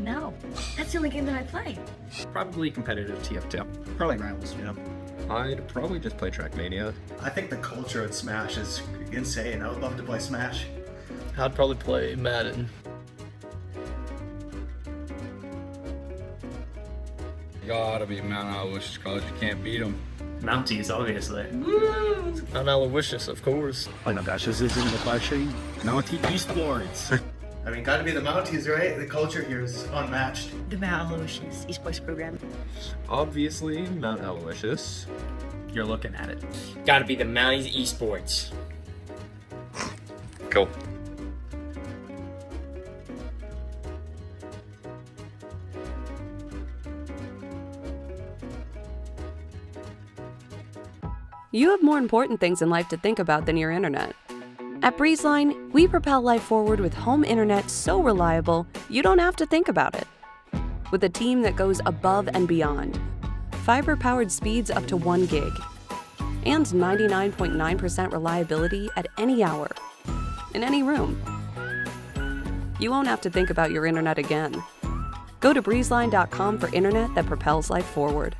No, that's the only game that I play. Probably competitive TF2. Probably Rivals, you know. I'd probably just play Trackmania. I think the culture at Smash is insane. I would love to play Smash. I'd probably play Madden. Gotta be Mount Aloysius College. You can't beat them. Mounties, obviously. Mount Aloysius, of course. Oh my gosh, this isn't the question. Mountie Esports. I mean, gotta be the Mounties, right? The culture here is unmatched. The Mount Aloysius esports program. Obviously, Mount Aloysius. You're looking at it. Gotta be the Mounties Esports. Cool. You have more important things in life to think about than your internet. At BreezeLine, we propel life forward with home internet so reliable, you don't have to think about it. With a team that goes above and beyond, fiber-powered speeds up to 1 gig, and 99.9% reliability at any hour, in any room. You won't have to think about your internet again. Go to breezeline.com for internet that propels life forward.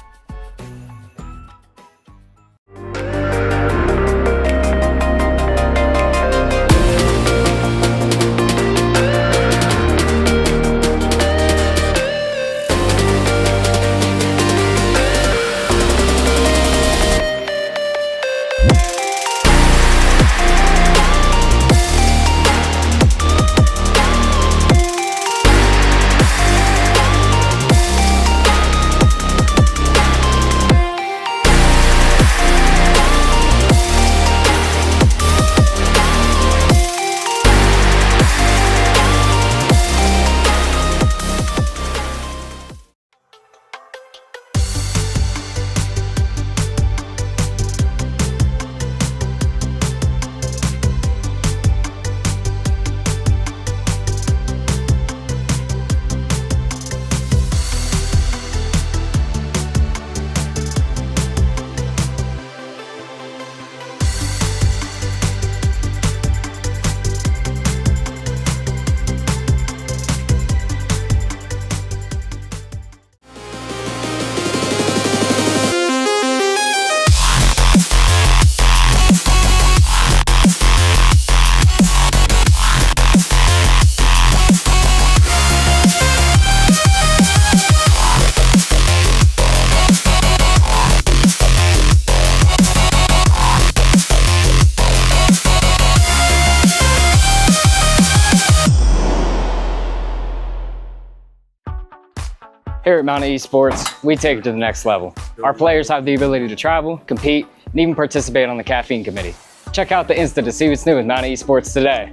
Here at Mount Esports, we take it to the next level. Our players have the ability to travel, compete, and even participate on the caffeine committee. Check out the Insta to see what's new with Mount Esports today.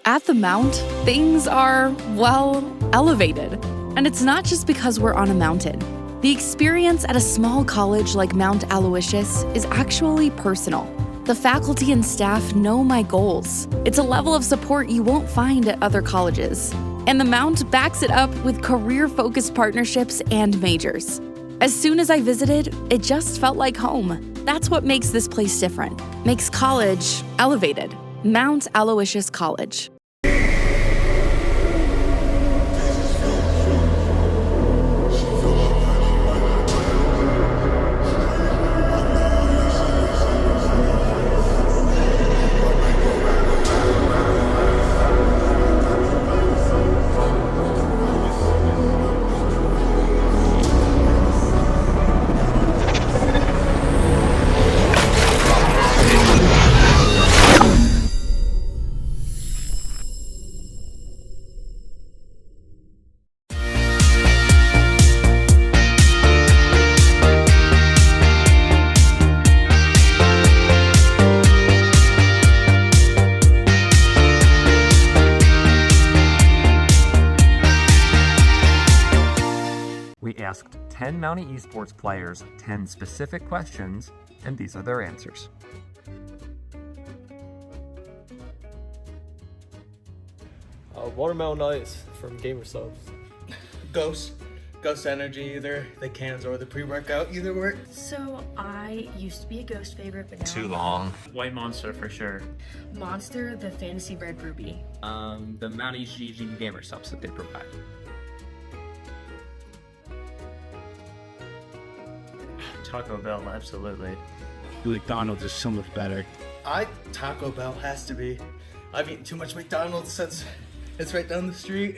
At the Mount, things are, well, elevated. And it's not just because we're on a mountain. The experience at a small college like Mount Aloysius is actually personal. The faculty and staff know my goals. It's a level of support you won't find at other colleges. And the Mount backs it up with career-focused partnerships and majors. As soon as I visited, it just felt like home. That's what makes this place different. Makes college elevated. Mount Aloysius College. We asked 10 Mountie Esports players 10 specific questions, and these are their answers. Watermelon Ice from Gamer Subs. Ghost Ghost Energy either. The cans or the pre-workout either work. So I used to be a Ghost favorite, but now Too long. White Monster for sure. Monster, the Fantasy Red Ruby. The Mount GG gamer subs that they provide. Taco Bell, absolutely. McDonald's is so much better. Taco Bell has to be. I've eaten too much McDonald's since it's right down the street.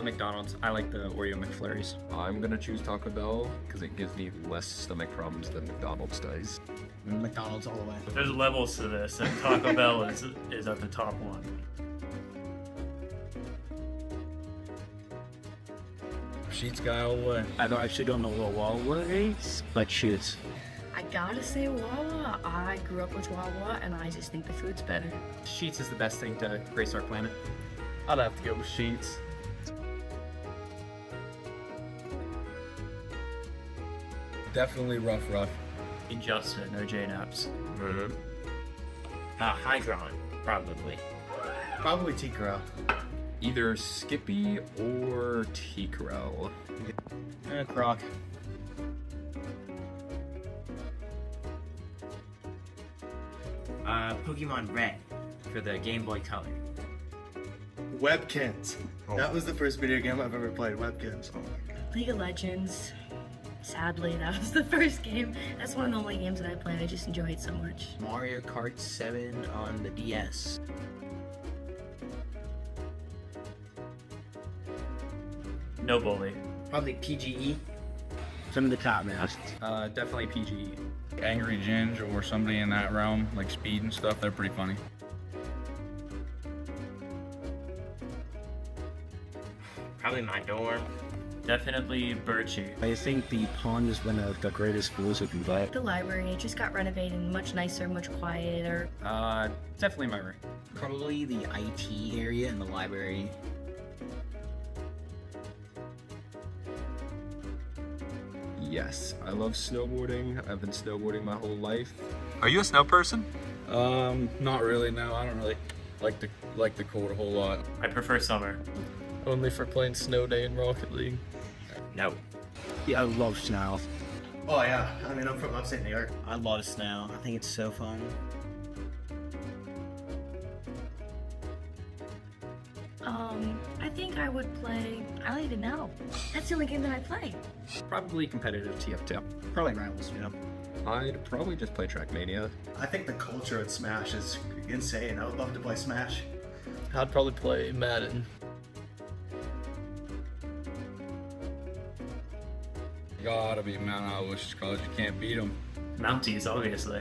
McDonald's. I like the Oreo McFlurries. I'm gonna choose Taco Bell because it gives me less stomach problems than McDonald's does. McDonald's all the way. There's levels to this, and Taco Bell is at the top one. Sheets guy all the way. I actually don't know what Wawa is, but shoots. I gotta say Wawa. I grew up with Wawa, and I just think the food's better. Sheets is the best thing to grace our planet. I'd have to go with Sheets. Definitely rough. Injustice, no J-Naps. Hydron, probably. Probably Tikaro. Either Skippy or Tikro. Croc. Pokemon Red for the Game Boy Color. Webkins. That was the first video game I've ever played. Webkins. Oh my god. League of Legends. Sadly, that was the first game. That's one of the only games that I played. I just enjoy it so much. Mario Kart 7 on the DS. No bully. Probably PGE. Some of the top masks. Definitely PGE. Angry Ginge or somebody in that realm, like Speed and stuff, they're pretty funny. Probably my dorm. Definitely Birchie. I think the pond is one of the greatest schools you can buy. The library, it just got renovated, much nicer, much quieter. Definitely my room. Probably the IT area and the library. Yes, I love snowboarding. I've been snowboarding my whole life. Are you a snow person? Not really. No, I don't really like the cold a whole lot. I prefer summer. Only for playing Snow Day in Rocket League. No. Yeah, I love snow. Oh yeah, I mean I'm from upstate New York. I love snow. I think it's so fun. I think I would play, I don't even know. That's the only game that I play. Probably competitive TF2. Probably Rivals, you know. I'd probably just play Trackmania. I think the culture at Smash is insane. I would love to play Smash. I'd probably play Madden. Gotta be Mount Aloysius College. You can't beat them. Mounties, obviously.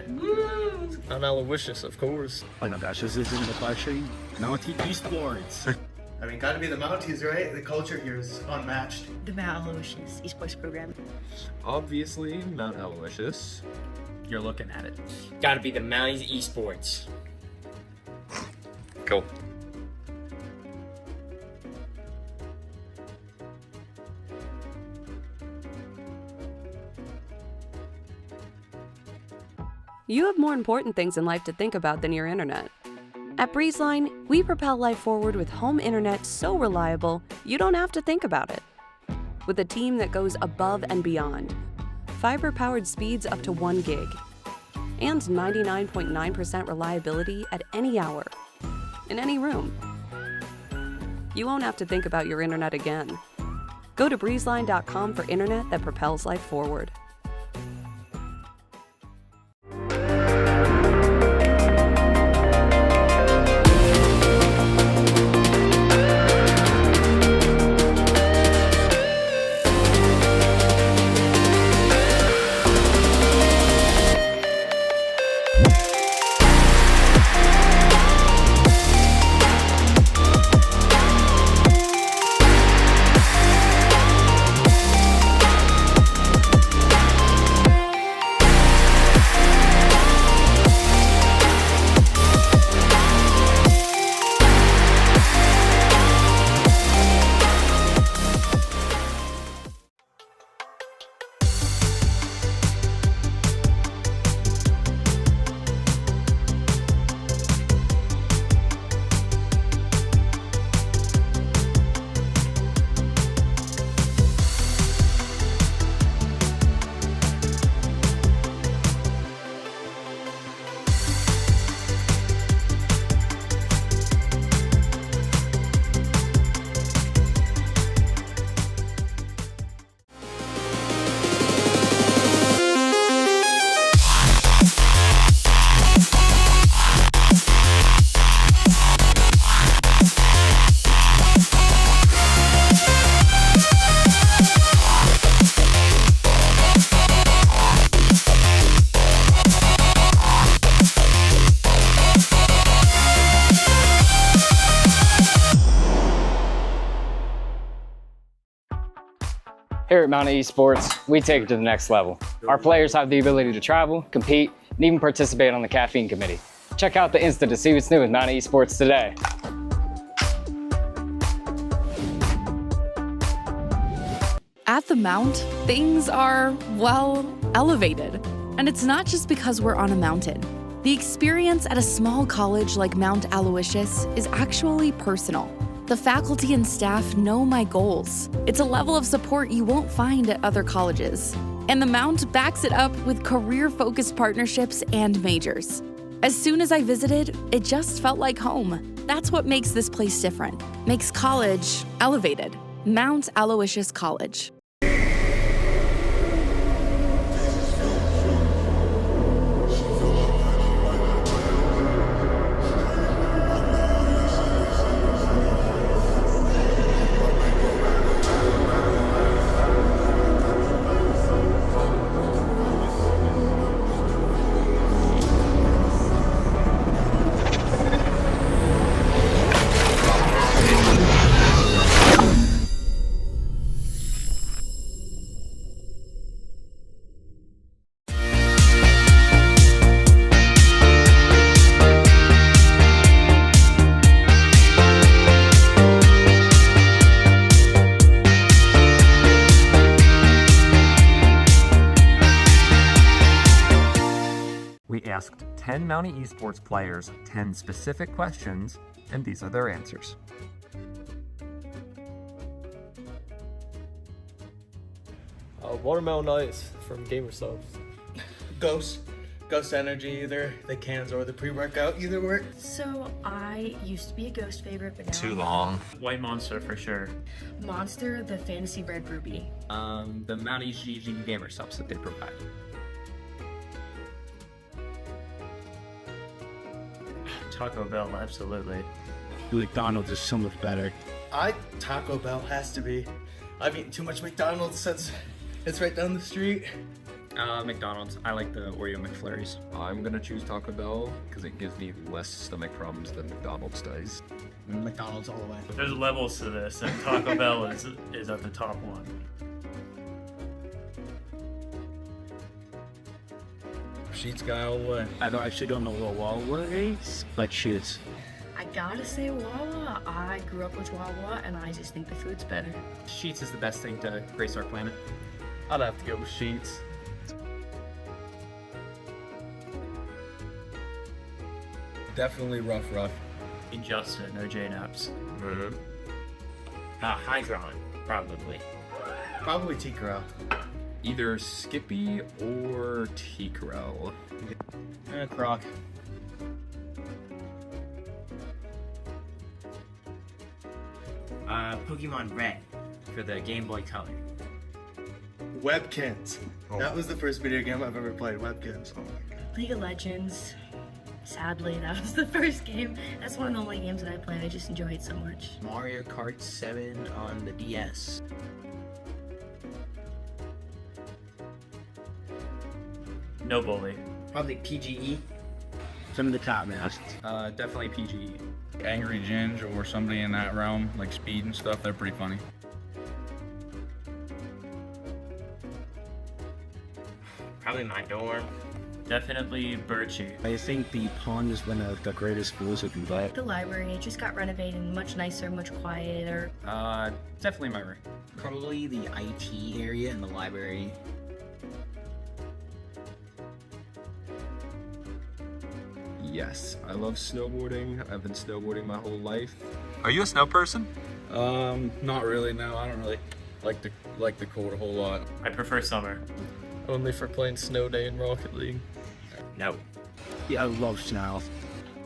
Mount Aloysius, of course. Oh my gosh, this isn't the question. Mountie Esports. I mean, gotta be the Mounties, right? The culture here is unmatched. The Mount Aloysius esports program. Obviously, Mount Aloysius. You're looking at it. Gotta be the Mounties Esports. Cool. You have more important things in life to think about than your internet. At BreezeLine, we propel life forward with home internet so reliable, you don't have to think about it. With a team that goes above and beyond, fiber-powered speeds up to 1 gig, and 99.9% reliability at any hour, in any room. You won't have to think about your internet again. Go to breezeline.com for internet that propels life forward. Here at Mountain Esports, we take it to the next level. Our players have the ability to travel, compete, and even participate on the caffeine committee. Check out the Insta to see what's new with Mountain Esports today. At the Mount, things are, well, elevated. And it's not just because we're on a mountain. The experience at a small college like Mount Aloysius is actually personal. The faculty and staff know my goals. It's a level of support you won't find at other colleges. And the Mount backs it up with career-focused partnerships and majors. As soon as I visited, it just felt like home. That's what makes this place different. Makes college elevated. Mount Aloysius College. We asked 10 Mountie esports players 10 specific questions, and these are their answers. Watermelon ice from Gamer Subs. Ghost energy, either the cans or the pre-workout, either work. So I used to be a Ghost favorite, but now Too long. White Monster for sure. Monster, the Fantasy Red Ruby. The Mountie GG gamer subs that they provide. Taco Bell, absolutely. McDonald's is so much better. Taco Bell has to be. I've eaten too much McDonald's since it's right down the street. McDonald's. I like the Oreo McFlurries. I'm gonna choose Taco Bell because it gives me less stomach problems than McDonald's does. McDonald's all the way. There's levels to this, and Taco Bell is at the top one. Sheets guy all the way. I actually don't know what Wawa is, but Sheets. I gotta say Wawa. I grew up with Wawa, and I just think the food's better. Sheets is the best thing to grace our planet. I'd have to go with Sheets. Definitely rough. Injustice, no J-Naps. High ground, probably. Probably T-Corral. Either Skippy or T-Corral. Croc. Pokemon Red for the Game Boy Color. Webkins. That was the first video game I've ever played. Webkins. Oh my god. League of Legends. Sadly, that was the first game. That's one of the only games that I played. I just enjoy it so much. Mario Kart 7 on the DS. No bully. Probably PGE. Some of the top mouse. Definitely PGE. Angry Ginge or somebody in that realm, like Speed and stuff, they're pretty funny. Probably my dorm. Definitely Birchie. I think the pond is one of the greatest schools you can buy. The library, it just got renovated, much nicer, much quieter. Definitely my room. Probably the IT area and the library. Yes, I love snowboarding. I've been snowboarding my whole life. Are you a snow person? Not really, no. I don't really like the cold a whole lot. I prefer summer. Only for playing Snow Day in Rocket League. No. Yeah, I love snow.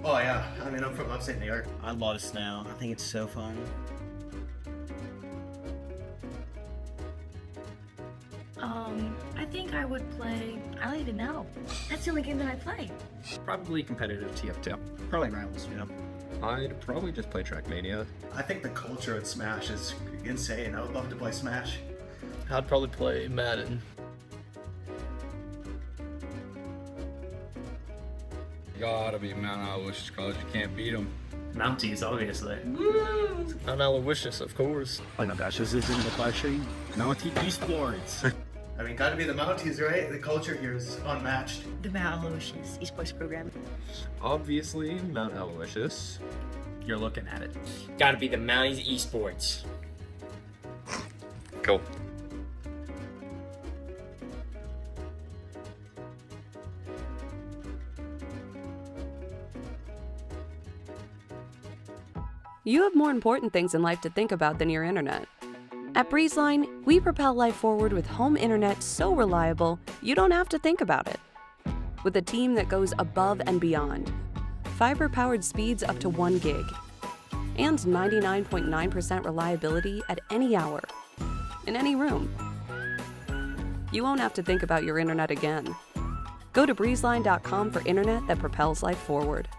Oh yeah, I mean I'm from upstate New York. I love snow. I think it's so fun. I think I would play, I don't even know. That's the only game that I play. Probably competitive TF2. Probably Rivals, you know. I'd probably just play Trackmania. I think the culture at Smash is insane. I would love to play Smash. I'd probably play Madden. Gotta be Mount Aloysius College. You can't beat them. Mounties, obviously. Mount Aloysius, of course. Oh my gosh, this isn't the question. Mountie Esports. I mean, gotta be the Mounties, right? The culture here is unmatched. The Mount Aloysius esports program. Obviously, Mount Aloysius. You're looking at it. Gotta be the Mounties Esports. Cool. You have more important things in life to think about than your internet. At BreezeLine, we propel life forward with home internet so reliable, you don't have to think about it. With a team that goes above and beyond, fiber-powered speeds up to 1 gig, and 99.9% reliability at any hour, in any room. You won't have to think about your internet again. Go to breezeline.com for internet that propels life forward.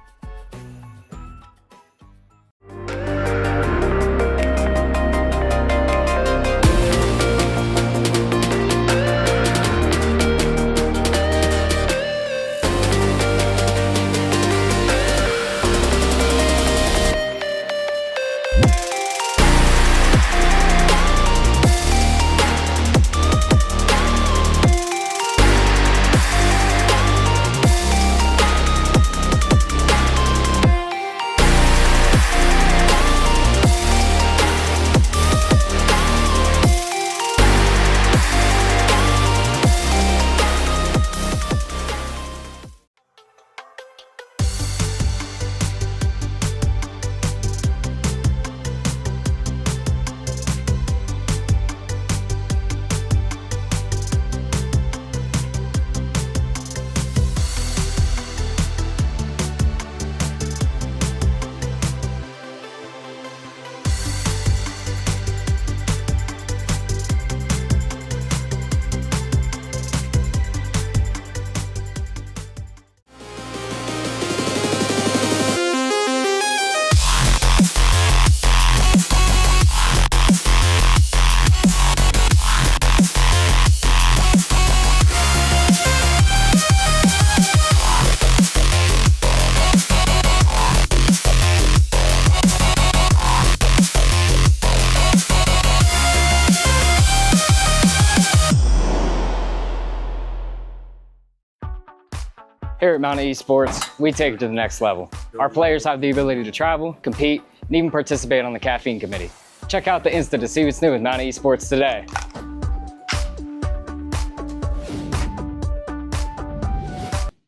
Here at Mountain Esports, we take it to the next level. Our players have the ability to travel, compete, and even participate on the caffeine committee. Check out the Insta to see what's new with Mountain Esports today.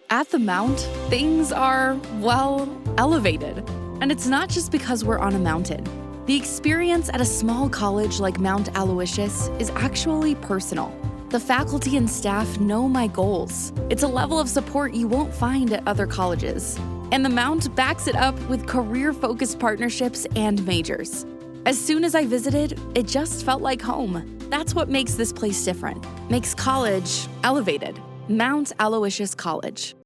At the Mount, things are, well, elevated. And it's not just because we're on a mountain. The experience at a small college like Mount Aloysius is actually personal. The faculty and staff know my goals. It's a level of support you won't find at other colleges. And the Mount backs it up with career-focused partnerships and majors. As soon as I visited, it just felt like home. That's what makes this place different. Makes college elevated. Mount Aloysius College.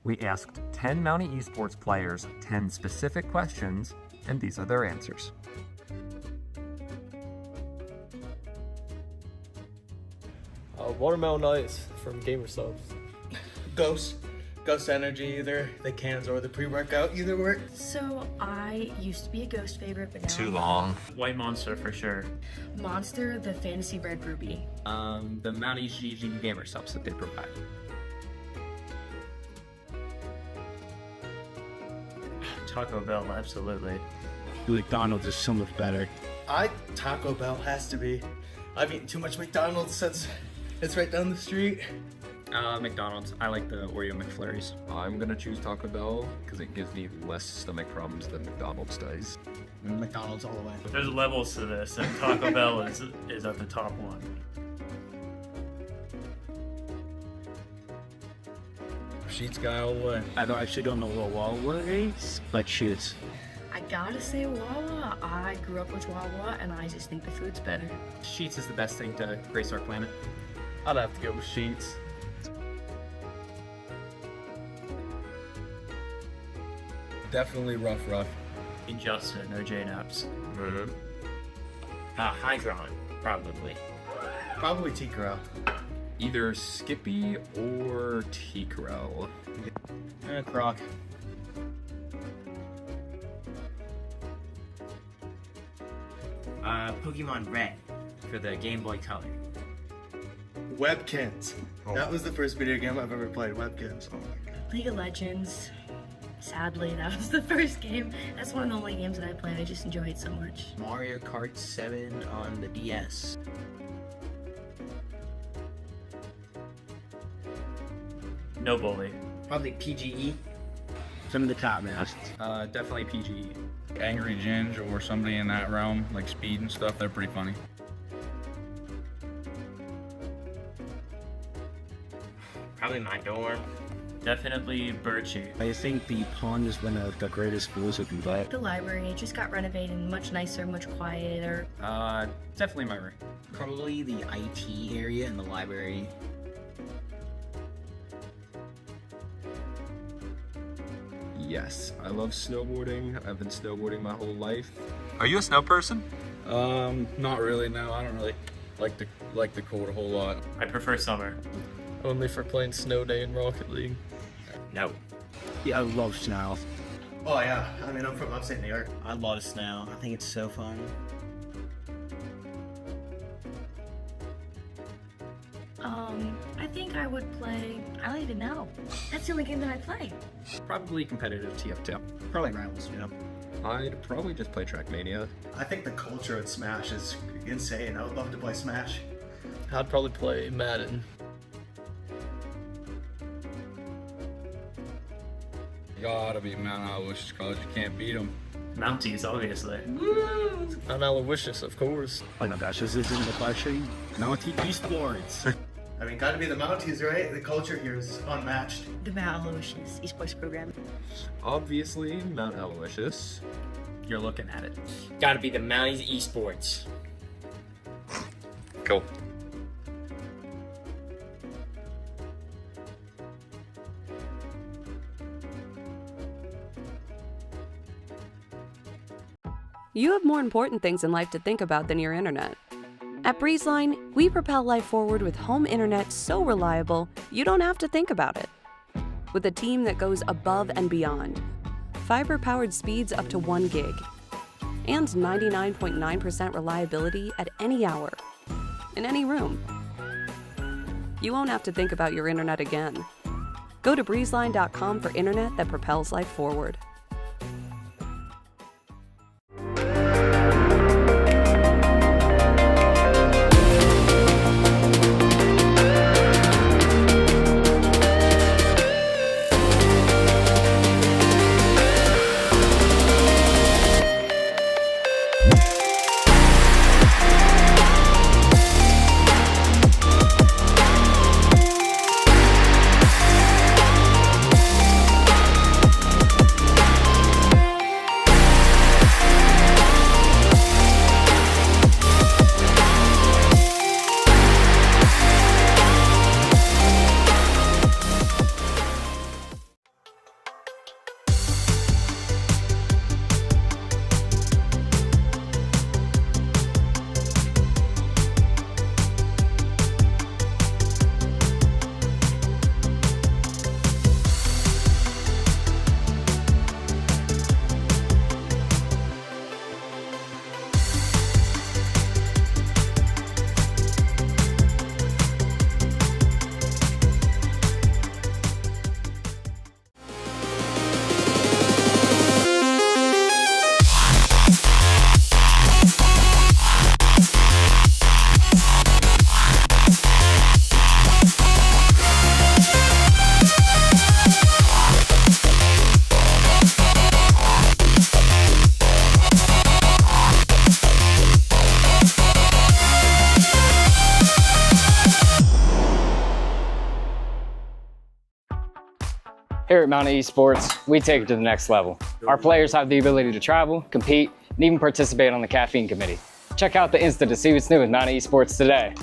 We asked 10 Mountie Esports players 10 specific questions, and these are their answers. Watermelon Ice from Gamer Subs. Ghost Energy, either the cans or the pre-workout, either work. So I used to be a Ghost favorite, but now Too long. White Monster for sure. Monster, the Fantasy Red Ruby. The Mountie GG gamer subs that they provide. Taco Bell, absolutely. McDonald's is so much better. Taco Bell has to be. I've eaten too much McDonald's since it's right down the street. McDonald's. I like the Oreo McFlurries. I'm gonna choose Taco Bell because it gives me less stomach problems than McDonald's does. McDonald's all the way. There's levels to this, and Taco Bell is at the top one. Sheets guy all the way. I actually don't know what Wawa is, but shoots. I gotta say Wawa. I grew up with Wawa, and I just think the food's better. Sheets is the best thing to grace our planet. I'd have to go with Sheets. Definitely rough. Injustice, no J-Naps. Hydron, probably. Probably Tea Corral. Either Skippy or T-Corral. Croc. Pokemon Red for the Game Boy Color. Webkins. That was the first video game I've ever played. Webkins. Oh my god. League of Legends. Sadly, that was the first game. That's one of the only games that I played. I just enjoy it so much. Mario Kart 7 on the DS. No bully. Probably PGE. Some of the top now. Definitely PGE. Angry Ginge or somebody in that realm, like Speed and stuff, they're pretty funny. Probably my dorm. Definitely Birchie. I think the pond is one of the greatest schools you can play. The library, it just got renovated, much nicer, much quieter. Definitely my room. Probably the IT area in the library. Yes, I love snowboarding. I've been snowboarding my whole life. Are you a snow person? Not really. No, I don't really like the cold a whole lot. I prefer summer. Only for playing Snow Day in Rocket League. No. Yeah, I love snow. Oh yeah, I mean, I'm from upstate New York. I love snow. I think it's so fun. I think I would play, I don't even know. That's the only game that I play. Probably competitive TF2. Probably Rivals, you know. I'd probably just play Trackmania. I think the culture at Smash is insane. I would love to play Smash. I'd probably play Madden. Gotta be Mount Aloysius College. You can't beat them. Mounties, obviously. Mount Aloysius, of course. Oh my gosh, this isn't the question. Mountie Esports. I mean, gotta be the Mounties, right? The culture here is unmatched. The Mount Aloysius esports program. Obviously, Mount Aloysius. You're looking at it. Gotta be the Mounties Esports. Cool. You have more important things in life to think about than your internet. At BreezeLine, we propel life forward with home internet so reliable, you don't have to think about it. With a team that goes above and beyond. Fiber-powered speeds up to 1 gig. And 99.9% reliability at any hour. In any room. You won't have to think about your internet again. Go to breezeline.com for internet that propels life forward. Here at Mountain Esports, we take it to the next level. Our players have the ability to travel, compete, and even participate on the caffeine committee. Check out the Insta to see what's new with Mountain Esports today.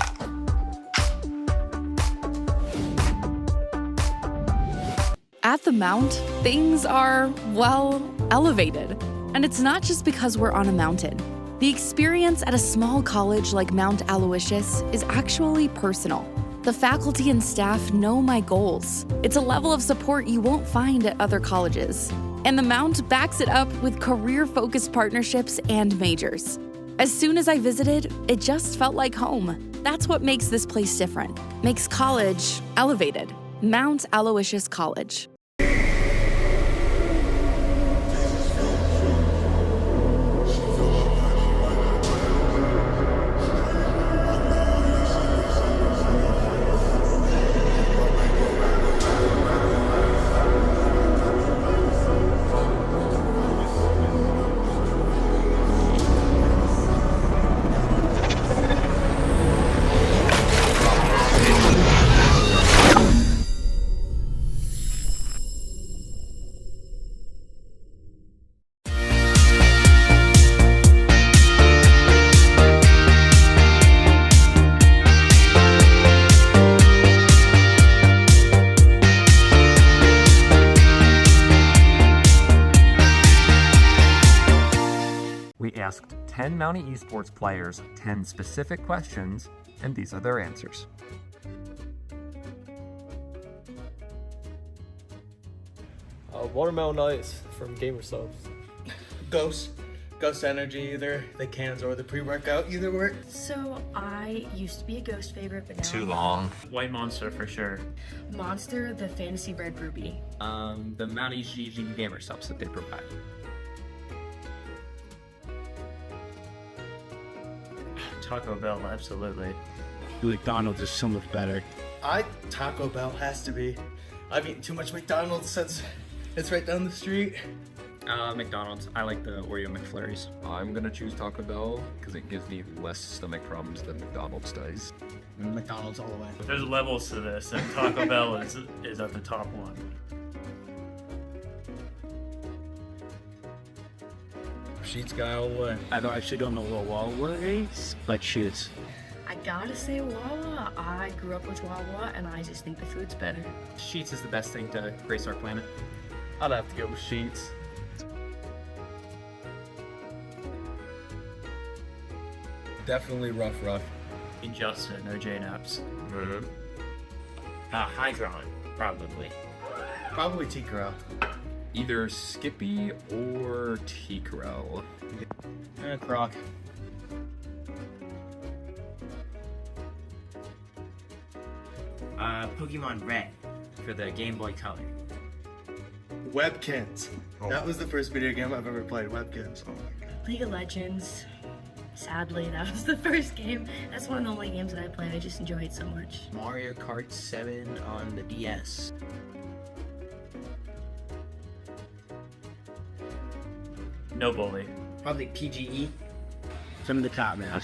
At the Mount, things are, well, elevated. And it's not just because we're on a mountain. The experience at a small college like Mount Aloysius is actually personal. The faculty and staff know my goals. It's a level of support you won't find at other colleges. And the Mount backs it up with career-focused partnerships and majors. As soon as I visited, it just felt like home. That's what makes this place different. Makes college elevated. Mount Aloysius College. We asked 10 Mountie esports players 10 specific questions, and these are their answers. Watermelon ice from Gamer Subs. Ghost Energy, either the cans or the pre-workout, either work. So I used to be a Ghost favorite, but now Too long. White Monster for sure. Monster, the Fantasy Red Ruby. The Mountie GG gamer subs that they provide. Taco Bell, absolutely. McDonald's is so much better. Taco Bell has to be. I've eaten too much McDonald's since it's right down the street. McDonald's. I like the Oreo McFlurries. I'm gonna choose Taco Bell because it gives me less stomach problems than McDonald's does. McDonald's all the way. There's levels to this, and Taco Bell is at the top one. Sheets guy all the way. I actually don't know what it is, but Sheets. I gotta say Wawa. I grew up with Wawa, and I just think the food's better. Sheets is the best thing to grace our planet. I'd have to go with Sheets. Definitely rough. Injustice, no J-Naps. Hydron, probably. Probably T-Corral. Either Skippy or T-Corral. Croc. Pokemon Red for the Game Boy Color. Webkins. That was the first video game I've ever played, Webkins. League of Legends. Sadly, that was the first game. That's one of the only games that I played. I just enjoy it so much. Mario Kart 7 on the DS. No bully. Probably PGE. Some of the top man.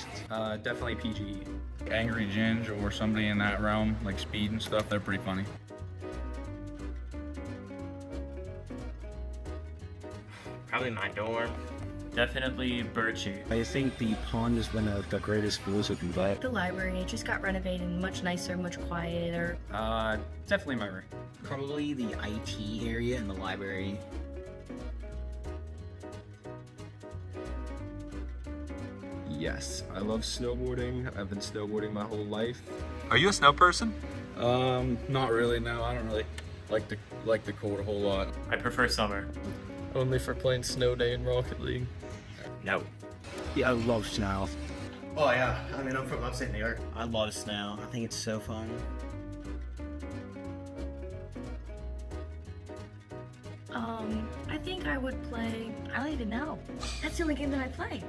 Definitely PGE. Angry Ginge or somebody in that realm, like Speed and stuff, they're pretty funny. Probably my dorm. Definitely Birchie. I think the pond is one of the greatest schools you can play. The library, it just got renovated, much nicer, much quieter. Definitely my room. Probably the IT area in the library. Yes, I love snowboarding. I've been snowboarding my whole life. Are you a snow person? Not really, no. I don't really like the cold a whole lot. I prefer summer. Only for playing Snow Day in Rocket League. No. Yeah, I love snow. Oh yeah, I mean I'm from upstate New York. I love snow. I think it's so fun. I think I would play, I don't even know. That's the only game that I play.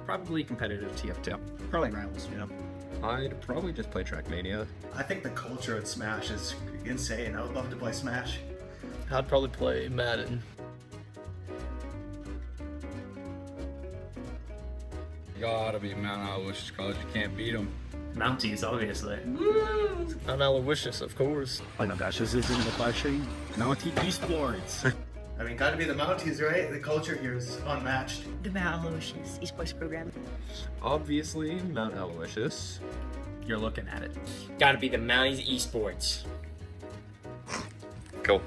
Probably competitive TF2. Probably Rivals, you know. I'd probably just play Trackmania. I think the culture at Smash is insane. I would love to play Smash. I'd probably play Madden. Gotta be Mount Aloysius College. You can't beat them. Mounties, obviously. Mount Aloysius, of course. Oh my gosh, this isn't the question. Mountie Esports. I mean, gotta be the Mounties, right? The culture here is unmatched. The Mount Aloysius esports program. Obviously, Mount Aloysius. You're looking at it. Gotta be the Mounties Esports. Cool.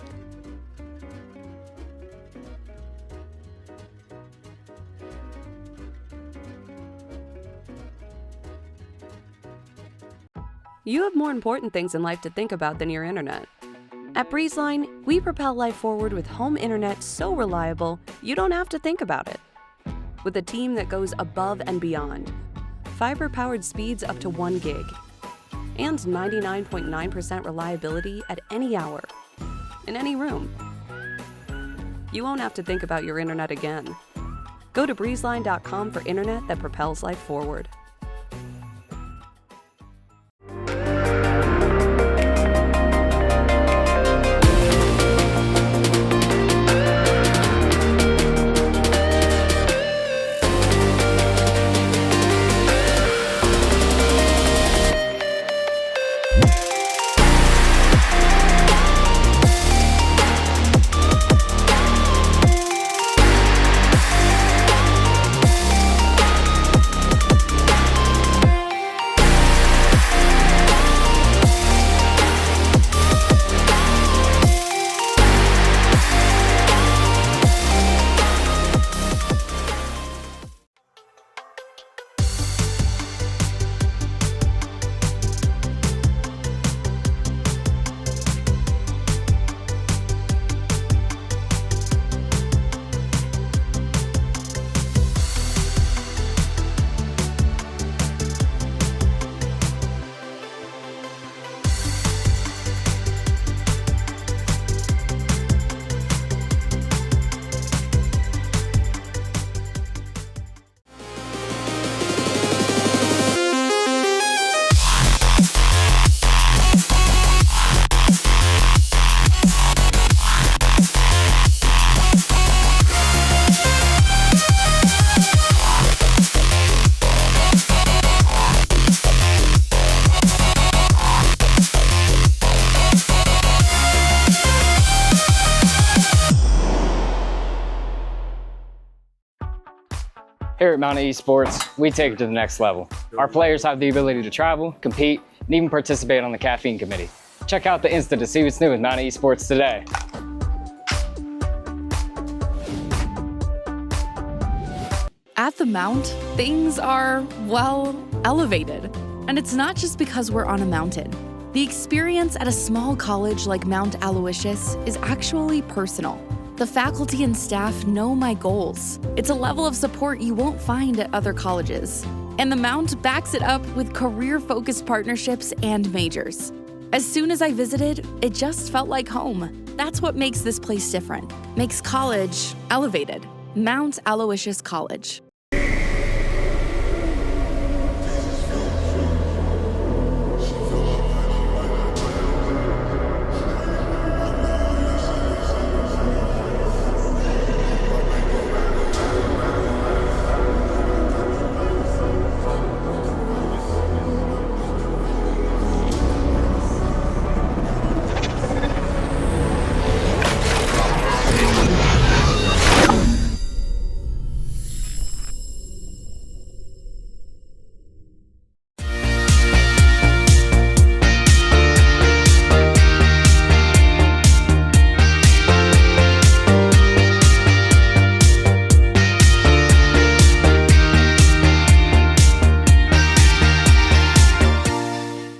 You have more important things in life to think about than your internet. At BreezeLine, we propel life forward with home internet so reliable, you don't have to think about it. With a team that goes above and beyond, fiber-powered speeds up to 1 gig, and 99.9% reliability at any hour, in any room. You won't have to think about your internet again. Go to breezeline.com for internet that propels life forward. Here at Mountain Esports, we take it to the next level. Our players have the ability to travel, compete, and even participate on the caffeine committee. Check out the Insta to see what's new with Mountain Esports today. At the Mount, things are, well, elevated. And it's not just because we're on a mountain. The experience at a small college like Mount Aloysius is actually personal. The faculty and staff know my goals. It's a level of support you won't find at other colleges. And the Mount backs it up with career-focused partnerships and majors. As soon as I visited, it just felt like home. That's what makes this place different. Makes college elevated. Mount Aloysius College.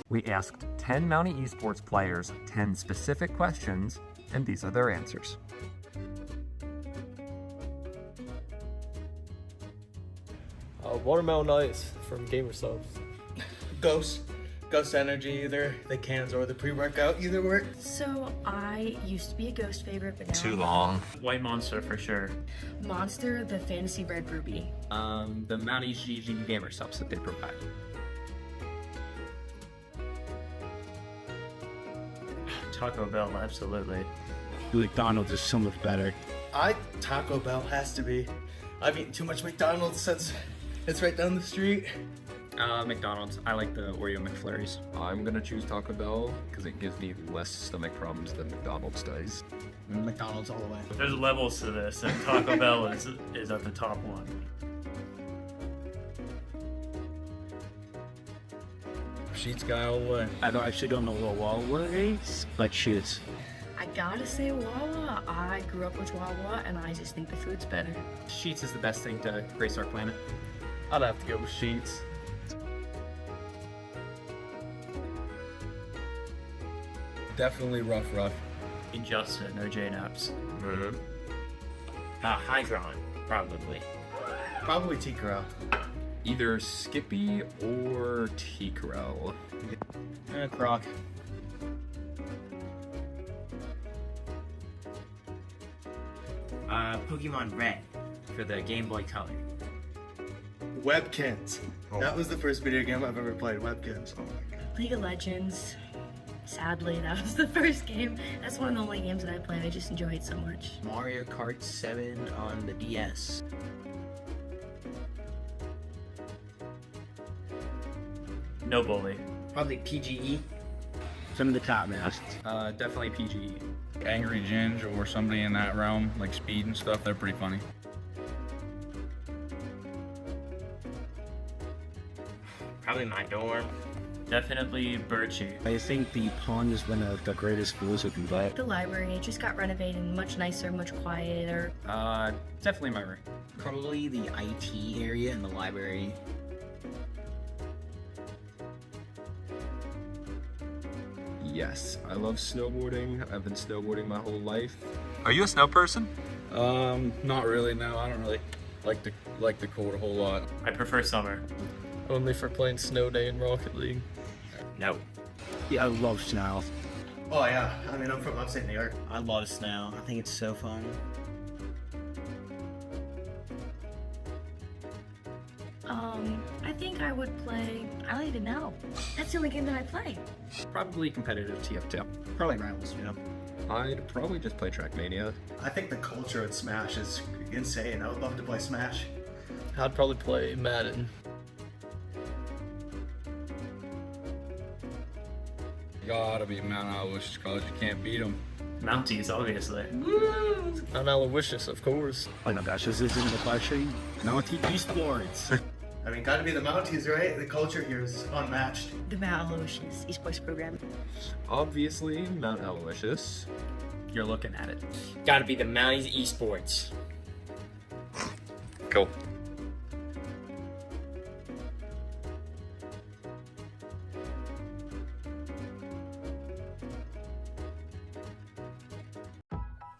We asked 10 Mountie Esports players 10 specific questions, and these are their answers. Watermelon ice from Gamer Subs. Ghost energy, either the cans or the pre-workout, either work. So I used to be a Ghost favorite, but now Too long. White Monster for sure. Monster, the Fantasy Red Ruby. The Mountie GG gamer subs that they provide. Taco Bell, absolutely. McDonald's is so much better. Taco Bell has to be. I've eaten too much McDonald's since it's right down the street. McDonald's. I like the Oreo McFlurries. I'm gonna choose Taco Bell because it gives me less stomach problems than McDonald's does. McDonald's all the way. There's levels to this, and Taco Bell is at the top one. Sheets guy all the way. I actually don't know what Wawa is, but Sheets. I gotta say Wawa. I grew up with Wawa, and I just think the food's better. Sheets is the best thing to grace our planet. I'd have to go with Sheets. Definitely rough. Injustice, no J-Naps. Hydron, probably. Probably T-Corral. Either Skippy or T-Corral. Croc. Pokemon Red for the Game Boy Color. Webkins. That was the first video game I've ever played. Webkins. Oh my god. League of Legends. Sadly, that was the first game. That's one of the only games that I played. I just enjoy it so much. Mario Kart 7 on the DS. No bully. Probably PGE. Some of the top man. Definitely PGE. Angry Ginge or somebody in that realm, like Speed and stuff, they're pretty funny. Probably my dorm. Definitely Birchie. I think the pond is one of the greatest schools you can buy. The library, it just got renovated, much nicer, much quieter. Definitely my room. Probably the IT area in the library. Yes, I love snowboarding. I've been snowboarding my whole life. Are you a snow person? Not really. No, I don't really like the cold a whole lot. I prefer summer. Only for playing Snow Day in Rocket League. No. Yeah, I love snow. Oh yeah, I mean, I'm from upstate New York. I love snow. I think it's so fun. I think I would play, I don't even know. That's the only game that I play. Probably competitive TF2. Probably Rivals, I'd probably just play Trackmania. I think the culture at Smash is insane. I would love to play Smash. I'd probably play Madden. Gotta be Mount Aloysius College. You can't beat them. Mounties, obviously. Mount Aloysius, of course. Oh my gosh, this isn't the question. Mountie Esports. I mean, gotta be the Mounties, right? The culture here is unmatched. The Mount Aloysius esports program. Obviously, Mount Aloysius. You're looking at it. Gotta be the Mounties Esports. Cool.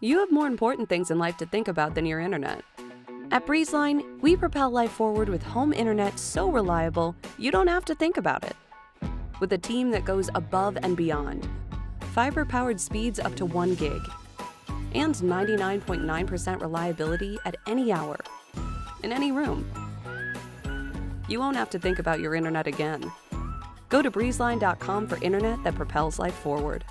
You have more important things in life to think about than your internet. At BreezeLine, we propel life forward with home internet so reliable, you don't have to think about it. With a team that goes above and beyond, fiber-powered speeds up to 1 gig, and 99.9% reliability at any hour, in any room. You won't have to think about your internet again. Go to breezeline.com for internet that propels life forward.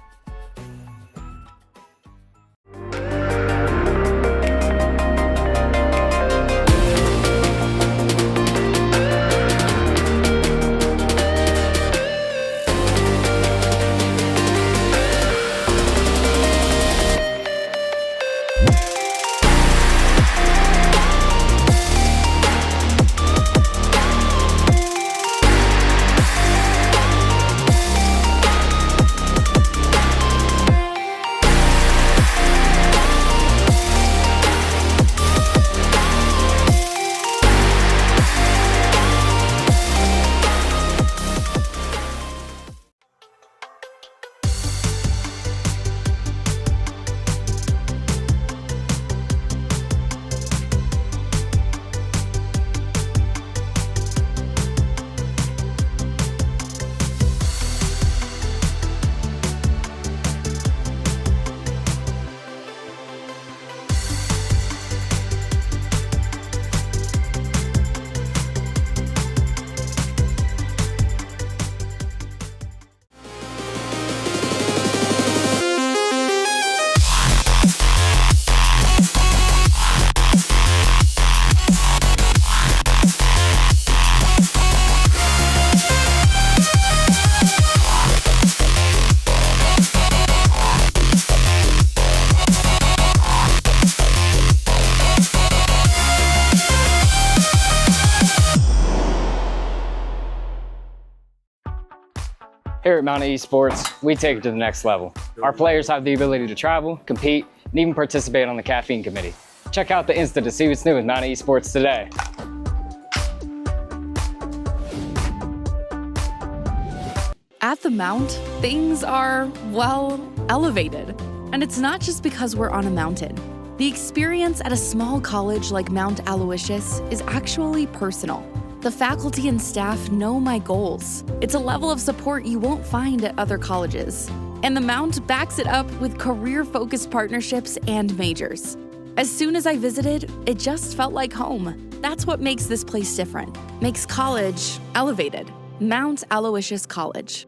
Here at Mountain Esports, we take it to the next level. Our players have the ability to travel, compete, and even participate on the caffeine committee. Check out the Insta to see what's new with Mountain Esports today. At the Mount, things are, well, elevated. And it's not just because we're on a mountain. The experience at a small college like Mount Aloysius is actually personal. The faculty and staff know my goals. It's a level of support you won't find at other colleges. And the Mount backs it up with career-focused partnerships and majors. As soon as I visited, it just felt like home. That's what makes this place different. Makes college elevated. Mount Aloysius College.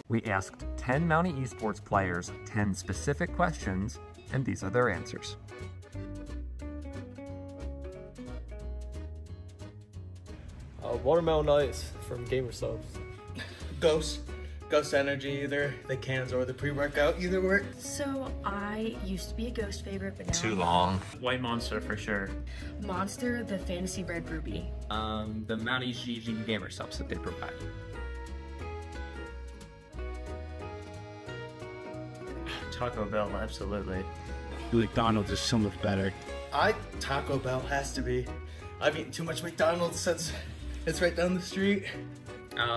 We asked 10 Mountie esports players 10 specific questions, and these are their answers. Watermelon ice from Gamer Subs. Ghost Energy, either the cans or the pre-workout, either work. So I used to be a Ghost favorite, but now Too long. White Monster for sure. Monster, the Fantasy Red Ruby. The Mountie GG gamer subs that they provide. Taco Bell, absolutely. McDonald's is so much better. Taco Bell has to be. I've eaten too much McDonald's since it's right down the street.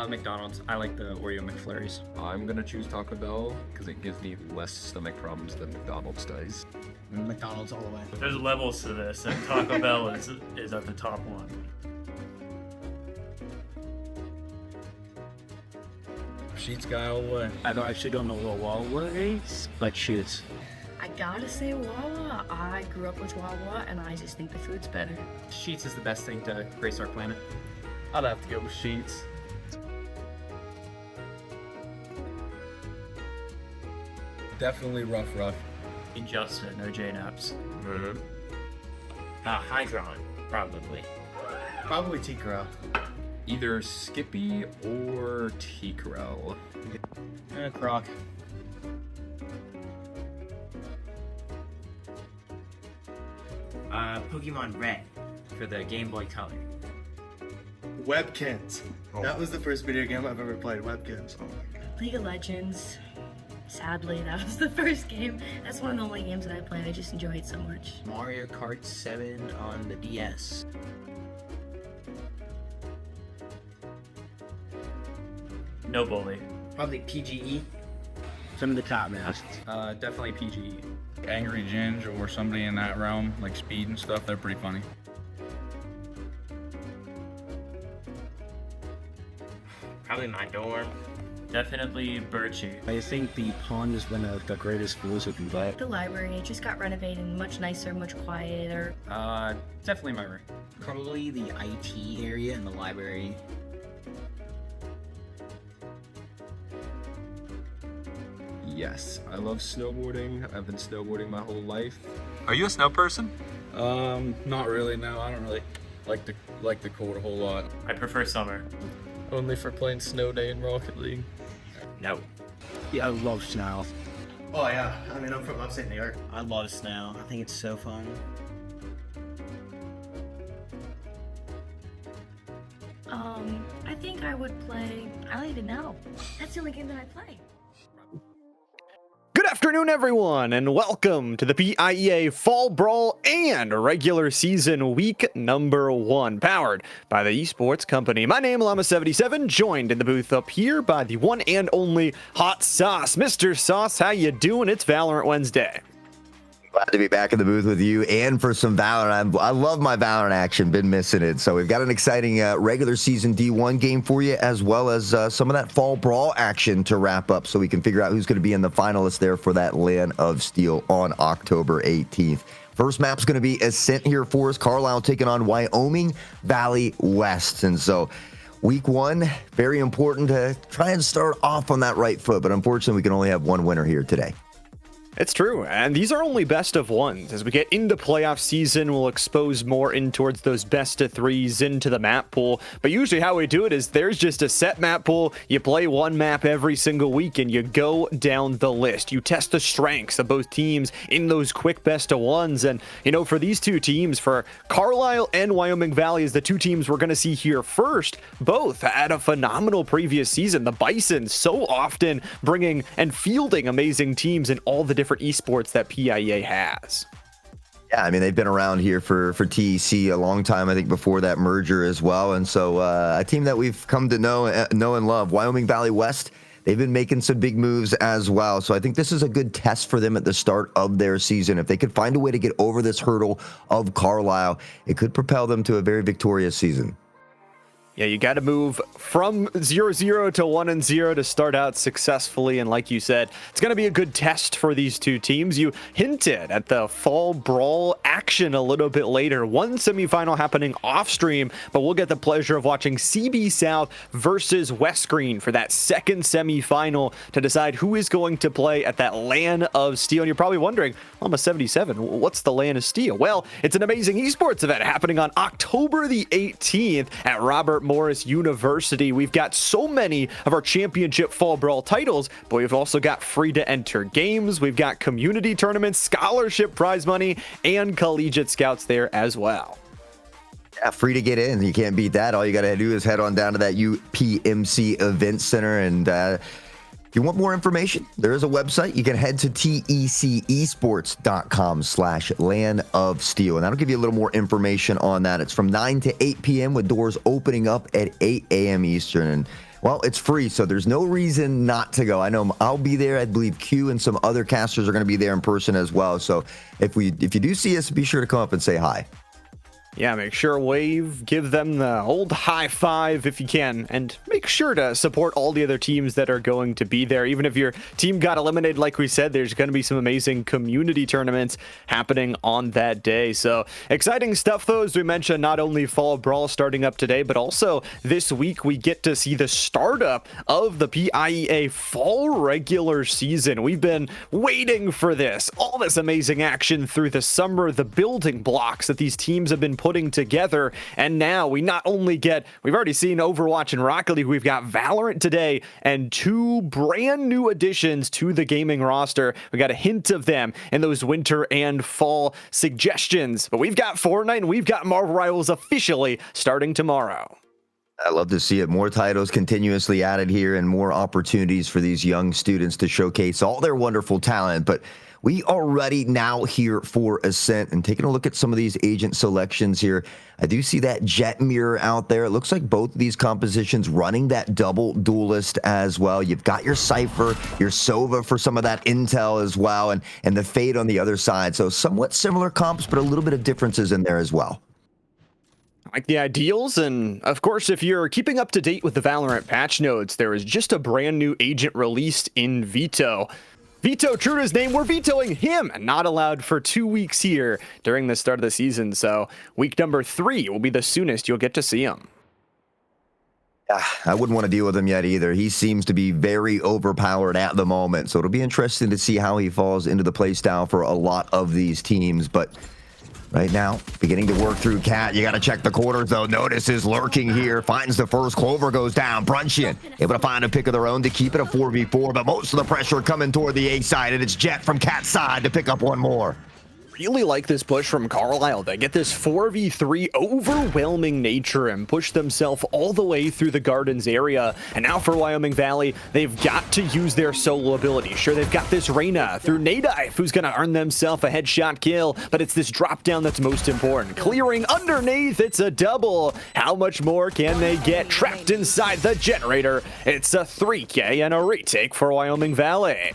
McDonald's. I like the Oreo McFlurries. I'm gonna choose Taco Bell because it gives me less stomach problems than McDonald's does. McDonald's all the way. There's levels to this, and Taco Bell is at the top one. Sheets guy all the way. I actually don't know what Wawa is, but Sheets. I gotta say Wawa. I grew up with Wawa, and I just think the food's better. Sheets is the best thing to grace our planet. I'd have to go with Sheets. Definitely rough. Injustice, no J-Naps. Hydron, probably. Probably T-Corral. Either Skippy or T-Corral. Croc. Pokemon Red for the Game Boy Color. Webkins. That was the first video game I've ever played, Webkins. Oh my god. League of Legends. Sadly, that was the first game. That's one of the only games that I played. I just enjoy it so much. Mario Kart 7 on the DS. No bully. Probably PGE. Some of the top masks. Definitely PGE. Angry Ginge or somebody in that realm, like Speed and stuff, they're pretty funny. Probably my dorm. Definitely Birchie. I think the pond is one of the greatest schools you can play. The library, it just got renovated, much nicer, much quieter. Definitely my room. Probably the IT area in the library. Yes, I love snowboarding. I've been snowboarding my whole life. Are you a snow person? Not really, no. I don't really like the cold a whole lot. I prefer summer. Only for playing Snow Day in Rocket League. No. Yeah, I love snow. Oh yeah, I mean I'm from upstate New York. I love snow. I think it's so fun. I think I would play, I don't even know. That's the only game that I play. Good afternoon, everyone, and welcome to the PIEA Fall Brawl and regular season week number 1, powered by the Esports Company. My name is Llama77, joined in the booth up here by the one and only Hot Sauce. Mr. Sauce, how you doing? It's Valorant Wednesday. Glad to be back in the booth with you and for some Valorant. I love my Valorant action. Been missing it. So we've got an exciting regular season D1 game for you, as well as some of that fall brawl action to wrap up, so we can figure out who's going to be in the finalists there for that Land of Steel on October 18th. First map's going to be Ascent here for us. Carlisle taking on Wyoming Valley West. And so week one, very important to try and start off on that right foot. But unfortunately, we can only have one winner here today. It's true, and these are only best of ones. As we get into playoff season, we'll expose more in towards those best of threes into the map pool. But usually how we do it is there's just a set map pool. You play one map every single week, and you go down the list. You test the strengths of both teams in those quick best of ones. And, you know, for these two teams, for Carlisle and Wyoming Valley, is the two teams we're going to see here first. Both had a phenomenal previous season. The Bison so often bringing and fielding amazing teams in all the different esports that PIEA has. Yeah, I mean, they've been around here for TEC a long time, I think, before that merger as well. And so a team that we've come to know and love, Wyoming Valley West, they've been making some big moves as well. So I think this is a good test for them at the start of their season. If they could find a way to get over this hurdle of Carlisle, it could propel them to a very victorious season. Yeah, you got to move from 0-0 to 1-0 to start out successfully. And like you said, it's going to be a good test for these two teams. You hinted at the fall brawl action a little bit later. One semifinal happening off stream, but we'll get the pleasure of watching CB South versus West Greene for that second semifinal to decide who is going to play at that Land of Steel. And you're probably wondering, I'm a 77. What's the Land of Steel? Well, it's an amazing esports event happening on October the 18th at Robert Morris University. We've got so many of our championship fall brawl titles, but we've also got free to enter games. We've got community tournaments, scholarship prize money, and collegiate scouts there as well. Yeah, free to get in. You can't beat that. All you got to do is head on down to that UPMC Event Center. And if you want more information, there is a website. You can head to TECesports.com/Land of Steel. And that'll give you a little more information on that. It's from 9 to 8 p.m. with doors opening up at 8 a.m. Eastern. And, well, it's free, so there's no reason not to go. I know I'll be there. I believe Q and some other casters are going to be there in person as well. So if you do see us, be sure to come up and say hi. Yeah, make sure wave, give them the old high five if you can, and make sure to support all the other teams that are going to be there. Even if your team got eliminated, like we said, there's going to be some amazing community tournaments happening on that day. So exciting stuff, though, as we mentioned, not only Fall Brawl starting up today, but also this week we get to see the startup of the PIEA Fall regular season. We've been waiting for this, all this amazing action through the summer, the building blocks that these teams have been putting together, and now we not only get, we've already seen Overwatch and Rocket League, we've got Valorant today and two brand new additions to the gaming roster. We got a hint of them in those winter and fall suggestions, but we've got Fortnite and we've got Marvel Rivals officially starting tomorrow. I love to see it. More titles continuously added here and more opportunities for these young students to showcase all their wonderful talent. But we are ready now here for Ascent, and taking a look at some of these agent selections here. I do see that Jet Mirror out there. It looks like both of these compositions running that double duelist as well. You've got your Cypher, your Sova for some of that intel as well, and the Fade on the other side. So somewhat similar comps, but a little bit of differences in there as well. Like the ideals, and of course, if you're keeping up to date with the Valorant patch notes, there is just a brand new agent released in Veto. Veto, true to his name, we're vetoing him. Not allowed for 2 weeks here during the start of the season. So week number 3 will be the soonest you'll get to see him. Yeah, I wouldn't want to deal with him yet either. He seems to be very overpowered at the moment. So it'll be interesting to see how he falls into the playstyle for a lot of these teams. But right now, beginning to work through Cat. You got to check the corners, though. Notice is lurking here. Finds the first. Clover goes down. Brunchian able to find a pick of their own to keep it a 4v4, but most of the pressure coming toward the A side, and it's Jet from Cat's side to pick up one more. Really like this push from Carlisle. They get this 4v3 overwhelming nature and push themselves all the way through the Gardens area. And now for Wyoming Valley, they've got to use their solo ability. Sure, they've got this Reyna through Nadife, who's going to earn themselves a headshot kill, but it's this drop down that's most important. Clearing underneath, it's a double. How much more can they get trapped inside the generator? It's a 3K and a retake for Wyoming Valley.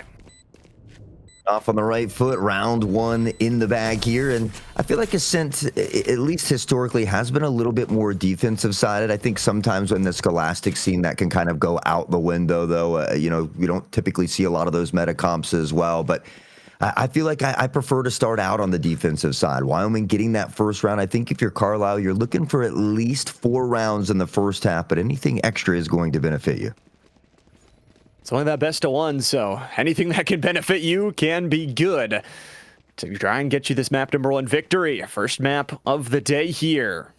Off on the right foot, round one in the bag here, and I feel like Ascent, at least historically, has been a little bit more defensive sided. I think sometimes in the Scholastic scene that can kind of go out the window, though. You know, we don't typically see a lot of those meta comps as well, but I feel like I prefer to start out on the defensive side. Wyoming getting that first round. I think if you're Carlisle, you're looking for at least 4 rounds in the first half, but anything extra is going to benefit you. It's only that best of one, so anything that can benefit you can be good to try and get you this map number 1 victory. First map of the day here.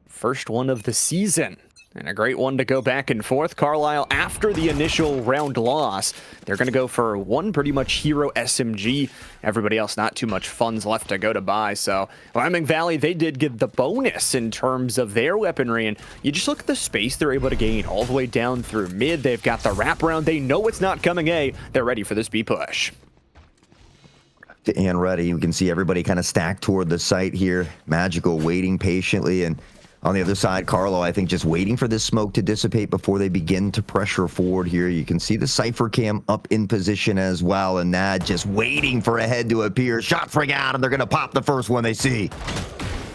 First one of the season. And a great one to go back and forth. Carlisle, after the initial round loss, they're going to go for one pretty much hero SMG. Everybody else, not too much funds left to go to buy. So Wyoming Valley, they did get the bonus in terms of their weaponry. And you just look at the space they're able to gain all the way down through mid. They've got the wraparound. They know it's not coming A. They're ready for this B push. And ready. We can see everybody kind of stacked toward the site here. Magical waiting patiently, and on the other side, Carlo, I think, just waiting for this smoke to dissipate before they begin to pressure forward here. You can see the Cypher Cam up in position as well, and Nad just waiting for a head to appear. Shot frig out, and they're going to pop the first one they see.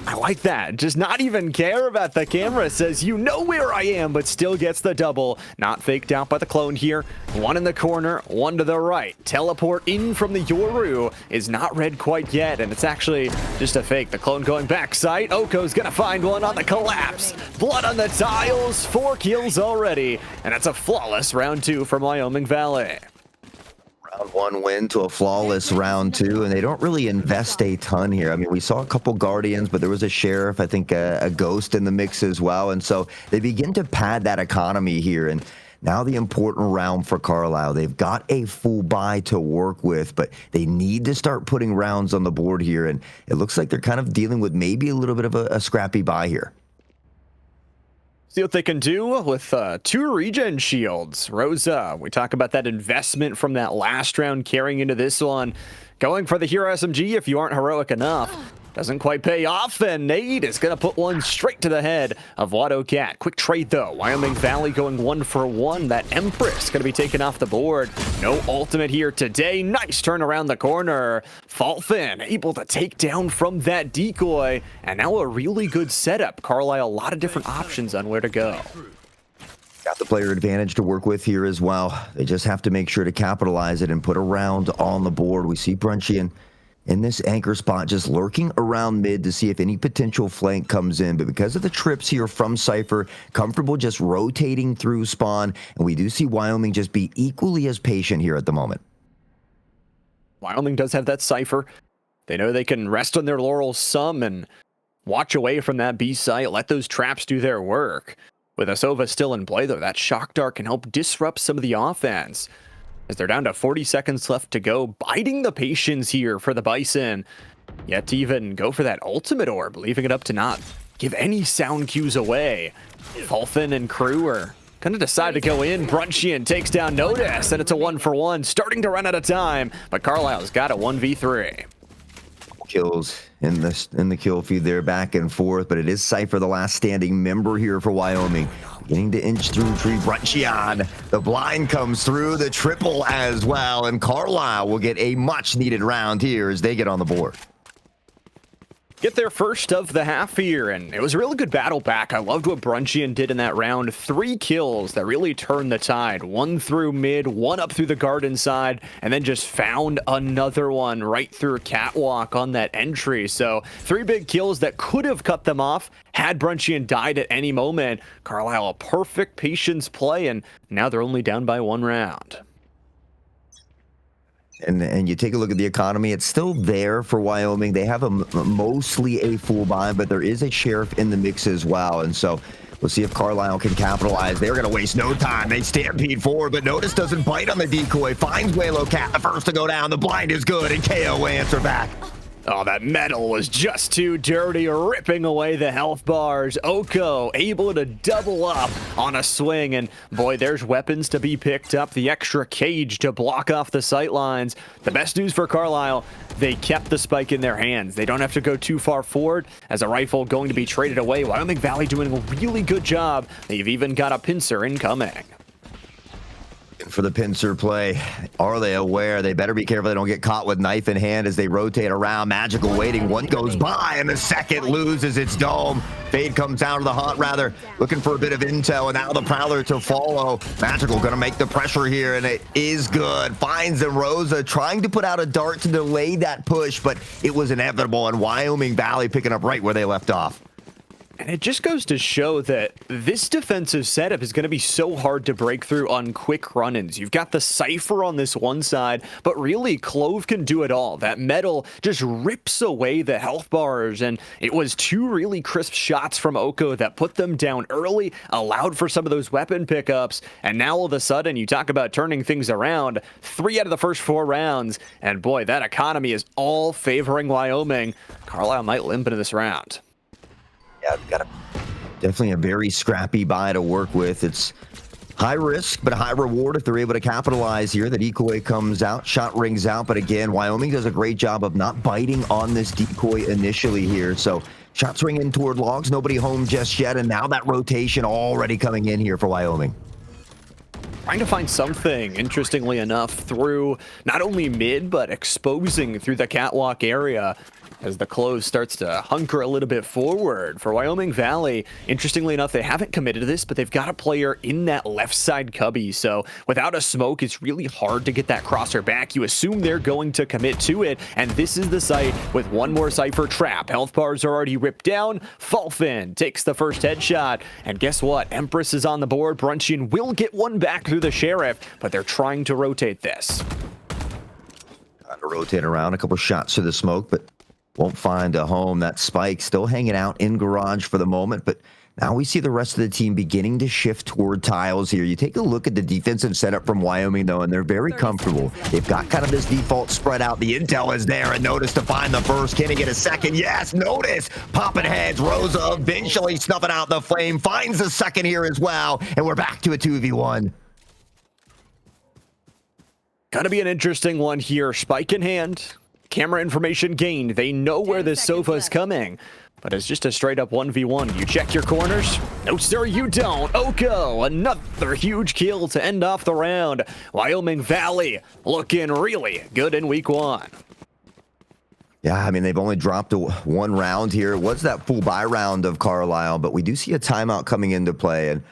I like that. Just not even care about the camera. Says, you know where I am, but still gets the double. Not faked out by the clone here. One in the corner, one to the right. Teleport in from the Yoru is not read quite yet, and it's actually just a fake. The clone going back site. Oko's gonna find one on the collapse. Blood on the tiles. 4 kills already, and that's a flawless round 2 from Wyoming Valley. Round 1 win to a flawless round 2, and they don't really invest a ton here. I mean, we saw a couple Guardians, but there was a Sheriff, I think a Ghost in the mix as well, and so they begin to pad that economy here. And now the important round for Carlisle. They've got a full buy to work with, but they need to start putting rounds on the board here, and it looks like they're kind of dealing with maybe a little bit of a scrappy buy here. See what they can do with 2 regen shields. Rosa, we talk about that investment from that last round carrying into this one. Going for the hero SMG if you aren't heroic enough. Doesn't quite pay off, and Nate is going to put one straight to the head of Watto Cat. Quick trade, though. Wyoming Valley going 1 for 1. That Empress going to be taken off the board. No ultimate here today. Nice turn around the corner. Falthin able to take down from that decoy. And now a really good setup. Carlisle, a lot of different options on where to go. Got the player advantage to work with here as well. They just have to make sure to capitalize it and put a round on the board. We see Brunchian in this anchor spot, just lurking around mid to see if any potential flank comes in. But because of the trips here from Cypher, comfortable just rotating through spawn. And we do see Wyoming just be equally as patient here at the moment. Wyoming does have that Cypher. They know they can rest on their laurels some and watch away from that B site, let those traps do their work. With Asova still in play, though, that Shock Dart can help disrupt some of the offense. As they're down to 40 seconds left to go, biding the patience here for the Bison. Yet to even go for that ultimate orb, leaving it up to not give any sound cues away. Falthin and crew are gonna decide to go in. Brunchian takes down Notice, and it's a 1 for 1, starting to run out of time. But Carlisle's got a 1v3. Kills in the kill feed there, back and forth, but it is Cypher, the last standing member here for Wyoming. Beginning to inch through tree. Brunchian, the blind comes through, the triple as well, and Carlisle will get a much needed round here as they get on the board. Get their first of the half here, and it was a really good battle back. I loved what Brunchian did in that round. 3 kills that really turned the tide. 1 through mid, 1 up through the garden side, and then just found another one right through catwalk on that entry. So 3 big kills that could have cut them off had Brunchian died at any moment. Carlisle, a perfect patience play, and now they're only down by 1 round. And you take a look at the economy, it's still there for Wyoming. They have mostly a full buy, but there is a Sheriff in the mix as well. And so we'll see if Carlisle can capitalize. They're going to waste no time. They stampede forward, but Notice doesn't bite on the decoy. Finds Waylo Cat, the first to go down. The blind is good, and KO answer back. Oh, that metal was just too dirty, ripping away the health bars. Oko able to double up on a swing, and boy, there's weapons to be picked up. The extra cage to block off the sight lines. The best news for Carlisle, they kept the spike in their hands. They don't have to go too far forward as a rifle going to be traded away. Wyoming Valley doing a really good job. They've even got a pincer incoming. For the pincer play, are they aware? They better be careful they don't get caught with knife in hand as they rotate around. Magical waiting, one goes by, and the second loses its dome. Fade comes down to the hunt, rather, looking for a bit of intel, and now the Prowler to follow. Magical gonna make the pressure here, and it is good. Finds them, Rosa trying to put out a dart to delay that push, but it was inevitable, and Wyoming Valley picking up right where they left off. And it just goes to show that this defensive setup is going to be so hard to break through on quick run-ins. You've got the Cypher on this one side, but really Clove can do it all. That metal just rips away the health bars, and it was two really crisp shots from Oko that put them down early, allowed for some of those weapon pickups, and now all of a sudden you talk about turning things around. 3 out of the first 4 rounds, and boy, that economy is all favoring Wyoming. Carlisle might limp into this round. Yeah, definitely a very scrappy buy to work with. It's high risk, but a high reward if they're able to capitalize here. That decoy comes out, shot rings out, but again, Wyoming does a great job of not biting on this decoy initially here. So shots ring in toward logs, nobody home just yet, and now that rotation already coming in here for Wyoming. Trying to find something, interestingly enough, through not only mid, but exposing through the catwalk area as the close starts to hunker a little bit forward. For Wyoming Valley, interestingly enough, they haven't committed to this, but they've got a player in that left side cubby. So without a smoke, it's really hard to get that crosser back. You assume they're going to commit to it, and this is the site with one more Cypher trap. Health bars are already ripped down. Falfin takes the first headshot, and guess what? Empress is on the board. Brunchian will get one back through the Sheriff, but they're trying to rotate this. Trying to rotate around, a couple shots to the smoke, but won't find a home. That Spike still hanging out in garage for the moment, but now we see the rest of the team beginning to shift toward tiles here. You take a look at the defensive setup from Wyoming, though, and they're very comfortable. They've got kind of this default spread out. The intel is there, and Notice to find the first. Can he get a second? Yes, Notice popping heads. Rosa eventually snuffing out the flame, finds the second here as well, and we're back to a 2v1. Gonna be an interesting one here. Spike in hand. Camera information gained. They know where this sofa is coming, but it's just a straight up 1v1. You check your corners? No, sir, you don't. Oko, another huge kill to end off the round. Wyoming Valley looking really good in week 1. Yeah, I mean, they've only dropped one round here. It was that full buy round of Carlisle, but we do see a timeout coming into play. And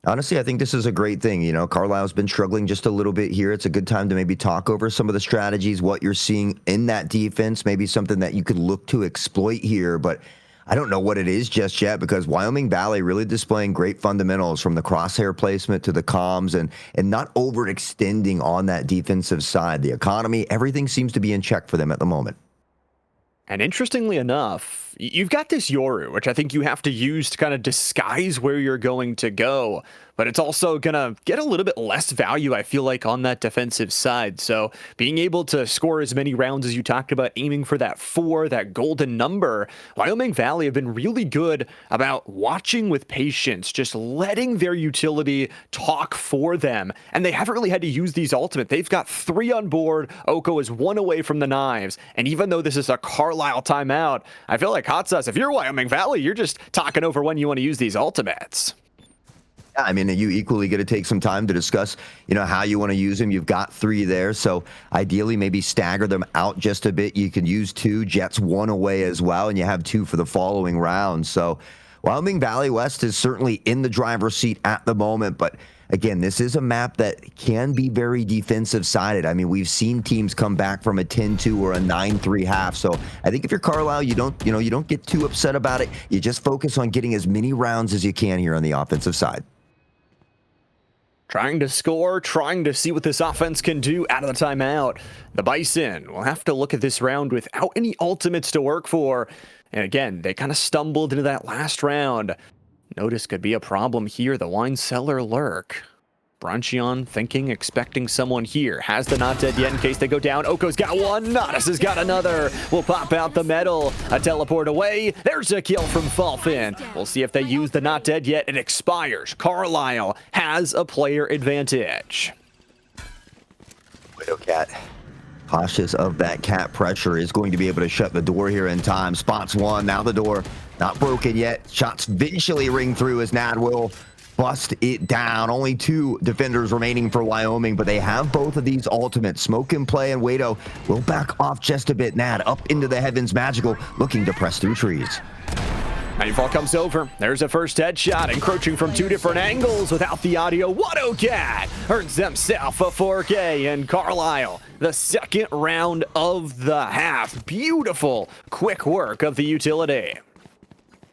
honestly, I think this is a great thing. You know, Carlisle's been struggling just a little bit here. It's a good time to maybe talk over some of the strategies, what you're seeing in that defense, maybe something that you could look to exploit here. But I don't know what it is just yet, because Wyoming Valley really displaying great fundamentals from the crosshair placement to the comms and not overextending on that defensive side. The economy, everything seems to be in check for them at the moment. And interestingly enough, you've got this Yoru, which I think you have to use to kind of disguise where you're going to go, but it's also going to get a little bit less value, I feel like, on that defensive side. So being able to score as many rounds as you talked about, aiming for that 4, that golden number, Wyoming Valley have been really good about watching with patience, just letting their utility talk for them. And they haven't really had to use these ultimate. They've got 3 on board. Oko is 1 away from the knives. And even though this is a Carlisle timeout, I feel like Hot Sauce, if you're Wyoming Valley, you're just talking over when you want to use these ultimates. I mean, you equally got to take some time to discuss, you know, how you want to use them. You've got 3 there, so ideally maybe stagger them out just a bit. You can use 2, Jets 1 away as well, and you have 2 for the following round. So Wyoming Valley West is certainly in the driver's seat at the moment, but again, this is a map that can be very defensive sided. I mean, we've seen teams come back from a 10-2 or a 9-3 half. So I think if you're Carlisle, you don't get too upset about it. You just focus on getting as many rounds as you can here on the offensive side. Trying to score, trying to see what this offense can do out of the timeout. The Bison will have to look at this round without any ultimates to work for. And again, they kind of stumbled into that last round. Notice could be a problem here. The wine cellar lurk. Brunchion thinking, expecting someone here. Has the not dead yet in case they go down. Oko's got one. Nodus has got another. We'll pop out the metal. A teleport away. There's a kill from Falfin. We'll see if they use the not dead yet. It expires. Carlisle has a player advantage. Widowcat, cautious of that cat pressure, is going to be able to shut the door here in time. Spots one. Now the door not broken yet. Shots eventually ring through as Nad will bust it down. Only 2 defenders remaining for Wyoming, but they have both of these ultimates. Smoke and Play and Wado will back off just a bit. Nad up into the heavens, Magical looking to press through trees. Nightfall comes over. There's a first headshot, encroaching from 2 different angles without the audio. Cat earns themselves a 4K, and Carlisle, the second round of the half. Beautiful, quick work of the utility.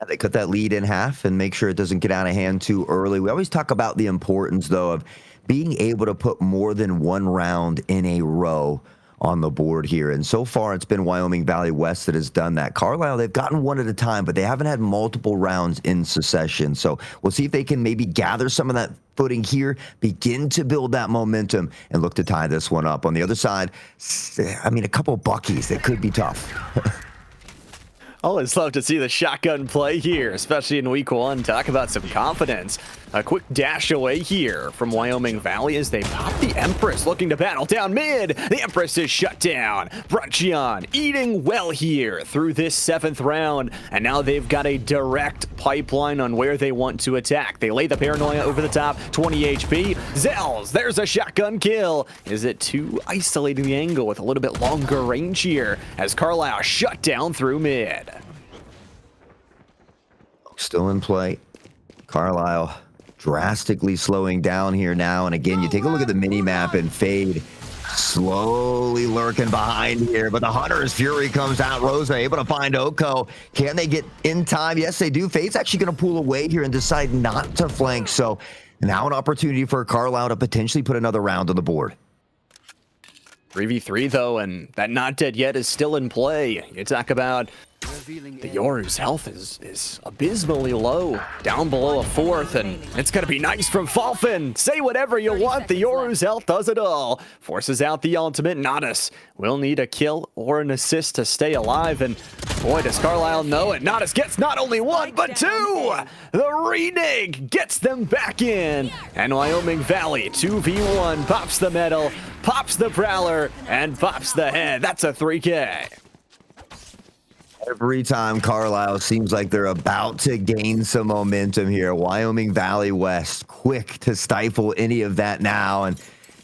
They cut that lead in half and make sure it doesn't get out of hand too early. We always talk about the importance, though, of being able to put more than 1 round in a row on the board here. And so far, it's been Wyoming Valley West that has done that. Carlisle, they've gotten 1 at a time, but they haven't had multiple rounds in succession. So we'll see if they can maybe gather some of that footing here, begin to build that momentum, and look to tie this one up. On the other side, I mean, a couple buckies that could be tough. Always love to see the shotgun play here, especially in week 1. Talk about some confidence. A quick dash away here from Wyoming Valley as they pop the Empress, looking to battle down mid. The Empress is shut down. Bruncheon eating well here through this 7th round, and now they've got a direct pipeline on where they want to attack. They lay the Paranoia over the top, 20 HP. Zells, there's a shotgun kill. Is it too isolating the angle with a little bit longer range here as Carlisle shut down through mid? Still in play. Carlisle drastically slowing down here now. And again, you take a look at the mini-map and Fade slowly lurking behind here. But the Hunter's Fury comes out. Rosa able to find Oko. Can they get in time? Yes, they do. Fade's actually going to pull away here and decide not to flank. So now an opportunity for Carlisle to potentially put another round on the board. 3v3 though, and that not dead yet is still in play. You talk about the Yoru's health is abysmally low, down below a 4th, and it's gonna be nice from Falfin. Say whatever you want, the Yoru's health does it all. Forces out the ultimate. Natus will need a kill or an assist to stay alive, and boy, does Carlisle know it. Natus gets not only 1, but 2! The renege gets them back in, and Wyoming Valley 2v1 pops the medal, pops the Prowler, and pops the head. That's a 3K. Every time Carlisle seems like they're about to gain some momentum here. Wyoming Valley West quick to stifle any of that now. And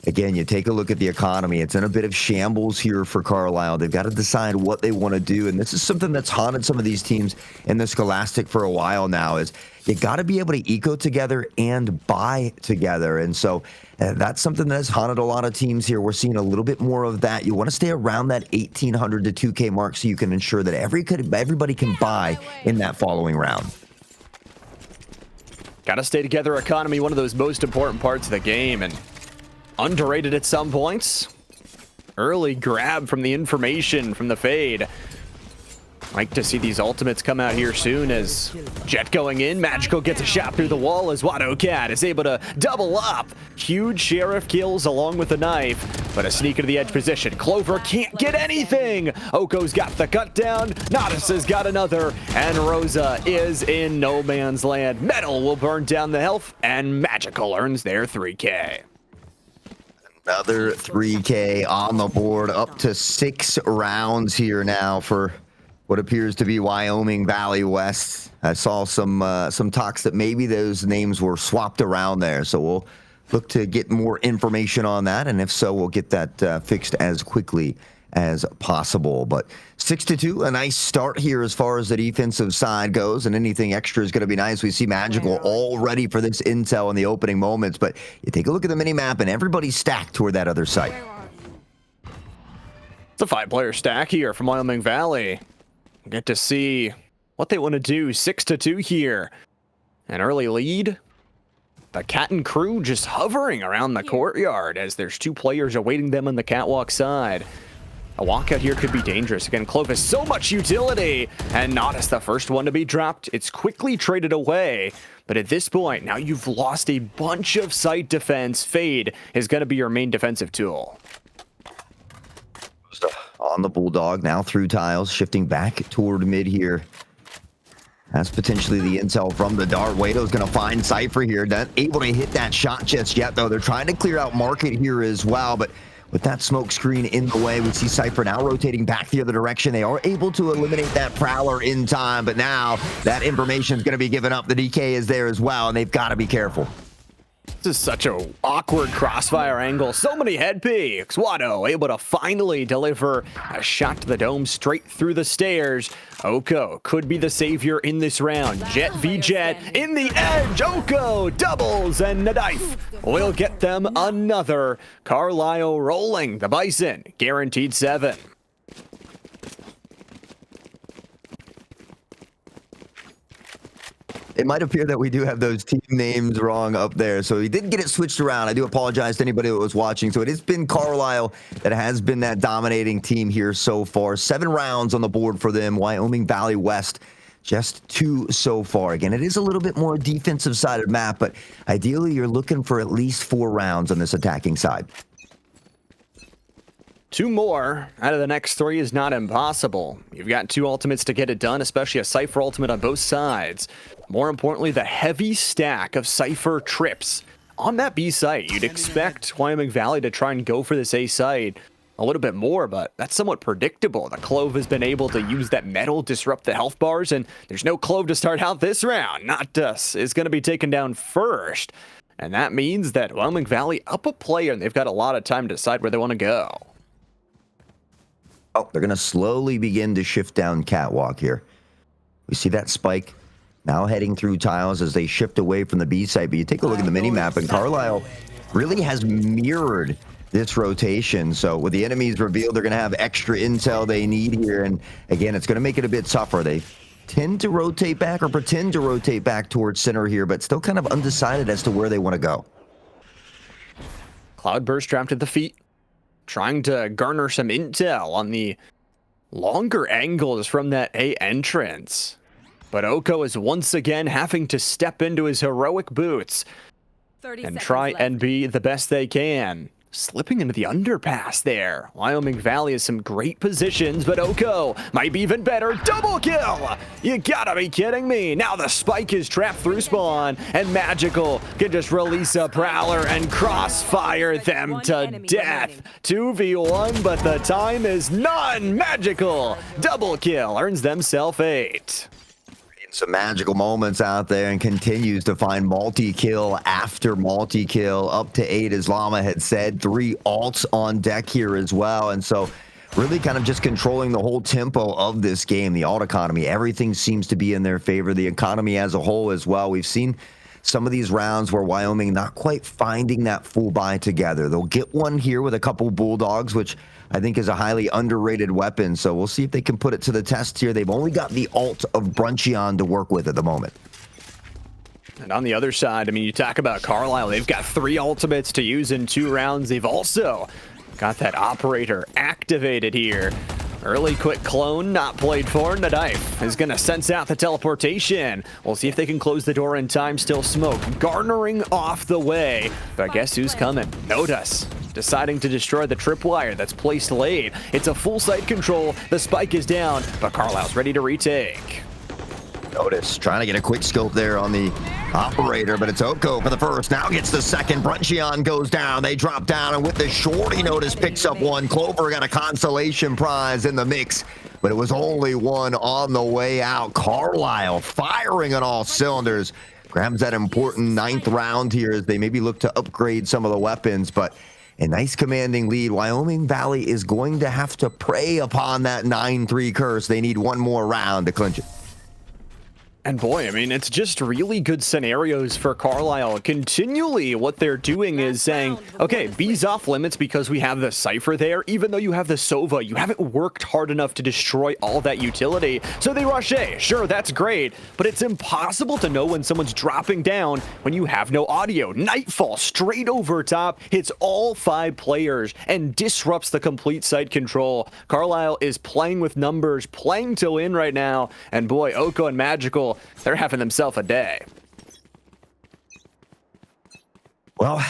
again, you take a look at the economy. It's in a bit of shambles here for Carlisle. They've got to decide what they want to do. And this is something that's haunted some of these teams in the Scholastic for a while now, is you got to be able to eco together and buy together. And so that's something that has haunted a lot of teams here. We're seeing a little bit more of that. You want to stay around that 1,800 to 2K mark so you can ensure that everybody can buy in that following round. Got to stay together economy, one of those most important parts of the game, and underrated at some points. Early grab from the information from the Fade. Like to see these ultimates come out here soon as Jet going in. Magical gets a shot through the wall as Cat is able to double up. Huge Sheriff kills along with the knife, but a sneak into the edge position. Clover can't get anything. Oko's got the cut down. Natus has got another, and Rosa is in no man's land. Metal will burn down the health, and Magical earns their 3K. Another 3K on the board, up to 6 rounds here now for what appears to be Wyoming Valley West. I saw some talks that maybe those names were swapped around there, so we'll look to get more information on that, and if so, we'll get that fixed as quickly as possible. But 6-2, a nice start here as far as the defensive side goes, and anything extra is going to be nice. We see Magical all ready for this intel in the opening moments, but you take a look at the mini-map, and everybody's stacked toward that other site. It's a 5-player stack here from Wyoming Valley. Get to see what they want to do. 6-2 here. An early lead. The Cat and crew just hovering around the courtyard as there's 2 players awaiting them on the catwalk side. A walkout here could be dangerous. Again, Clovis, so much utility, and Natus the first one to be dropped. It's quickly traded away, but at this point, now you've lost a bunch of site defense. Fade is going to be your main defensive tool. On the Bulldog, now through tiles, shifting back toward mid here. That's potentially the intel from the dart. Wado's going to find Cypher here. Not able to hit that shot just yet, though. They're trying to clear out market here as well, but With that smoke screen in the way, we see Cypher now rotating back the other direction. They are able to eliminate that Prowler in time, but now that information is going to be given up. The DK is there as well, and they've got to be careful. This is such a awkward crossfire angle. So many head peeks. Watto able to finally deliver a shot to the dome straight through the stairs. Oko could be the savior in this round. Jet v Jet in the edge. Oko doubles, and Nadife will get them another. Carlisle rolling the Bison. Guaranteed 7. It might appear that we do have those team names wrong up there, so he did get it switched around. I do apologize to anybody that was watching. So it has been Carlisle that has been that dominating team here so far. 7 rounds on the board for them. Wyoming Valley West, just 2 so far. Again, it is a little bit more defensive sided map, but ideally you're looking for at least 4 rounds on this attacking side. 2 more out of the next 3 is not impossible. You've got 2 ultimates to get it done, especially a Cypher ultimate on both sides. More importantly, the heavy stack of Cypher trips. On that B site, you'd expect Wyoming Valley to try and go for this A site a little bit more, but that's somewhat predictable. The Clove has been able to use that metal, disrupt the health bars, and there's no Clove to start out this round. Noctis is going to be taken down first, and that means that Wyoming Valley up a player, and they've got a lot of time to decide where they want to go. Oh, they're going to slowly begin to shift down Catwalk here. We see that spike now heading through tiles as they shift away from the B site. But you take a look at the mini-map, and Carlisle really has mirrored this rotation. So with the enemies revealed, they're going to have extra intel they need here. And again, it's going to make it a bit tougher. They tend to rotate back or pretend to rotate back towards center here, but still kind of undecided as to where they want to go. Cloudburst trapped at the feet, trying to garner some intel on the longer angles from that A entrance. But Oko is once again having to step into his heroic boots and try and be the best they can. Slipping into the underpass there. Wyoming Valley has some great positions, but Oko might be even better. Double kill! You gotta be kidding me. Now the spike is trapped through spawn, and Magical can just release a Prowler and crossfire them to death. 2v1, but the time is none. Magical double kill earns themselves 8. Some magical moments out there and continues to find multi-kill after multi-kill, up to 8 as Llama had said. 3 alts on deck here as well, and so really kind of just controlling the whole tempo of this game. The alt economy, everything seems to be in their favor. The economy as a whole as well. We've seen some of these rounds where Wyoming not quite finding that full buy together. They'll get one here with a couple Bulldogs, which I think is a highly underrated weapon. So we'll see if they can put it to the test here. They've only got the ult of Bruncheon to work with at the moment. And on the other side, I mean, you talk about Carlisle. They've got 3 ultimates to use in 2 rounds. They've also got that operator activated here. Early quick clone not played for. Nadife is going to sense out the teleportation. We'll see if they can close the door in time. Still smoke garnering off the way. But guess who's coming? Notice deciding to destroy the tripwire that's placed late. It's a full site control. The spike is down, but Carlisle's ready to retake. Notice trying to get a quick scope there on the operator, but it's Oko for the first. Now gets the second. Bruncheon goes down. They drop down, and with the shorty, Notice picks up one. Clover got a consolation prize in the mix, but it was only one on the way out. Carlisle firing on all cylinders. Grabs that important 9th round here as they maybe look to upgrade some of the weapons, but a nice commanding lead. Wyoming Valley is going to have to prey upon that 9-3 curse. They need one more round to clinch it. And boy, I mean, it's just really good scenarios for Carlisle. Continually, what they're doing is saying, okay, B's off limits because we have the Cypher there. Even though you have the Sova, you haven't worked hard enough to destroy all that utility. So they rush A. Sure, that's great, but it's impossible to know when someone's dropping down when you have no audio. Nightfall straight over top, hits all 5 players and disrupts the complete site control. Carlisle is playing with numbers, playing to win right now. And boy, Oko and Magical, they're having themselves a day. Well,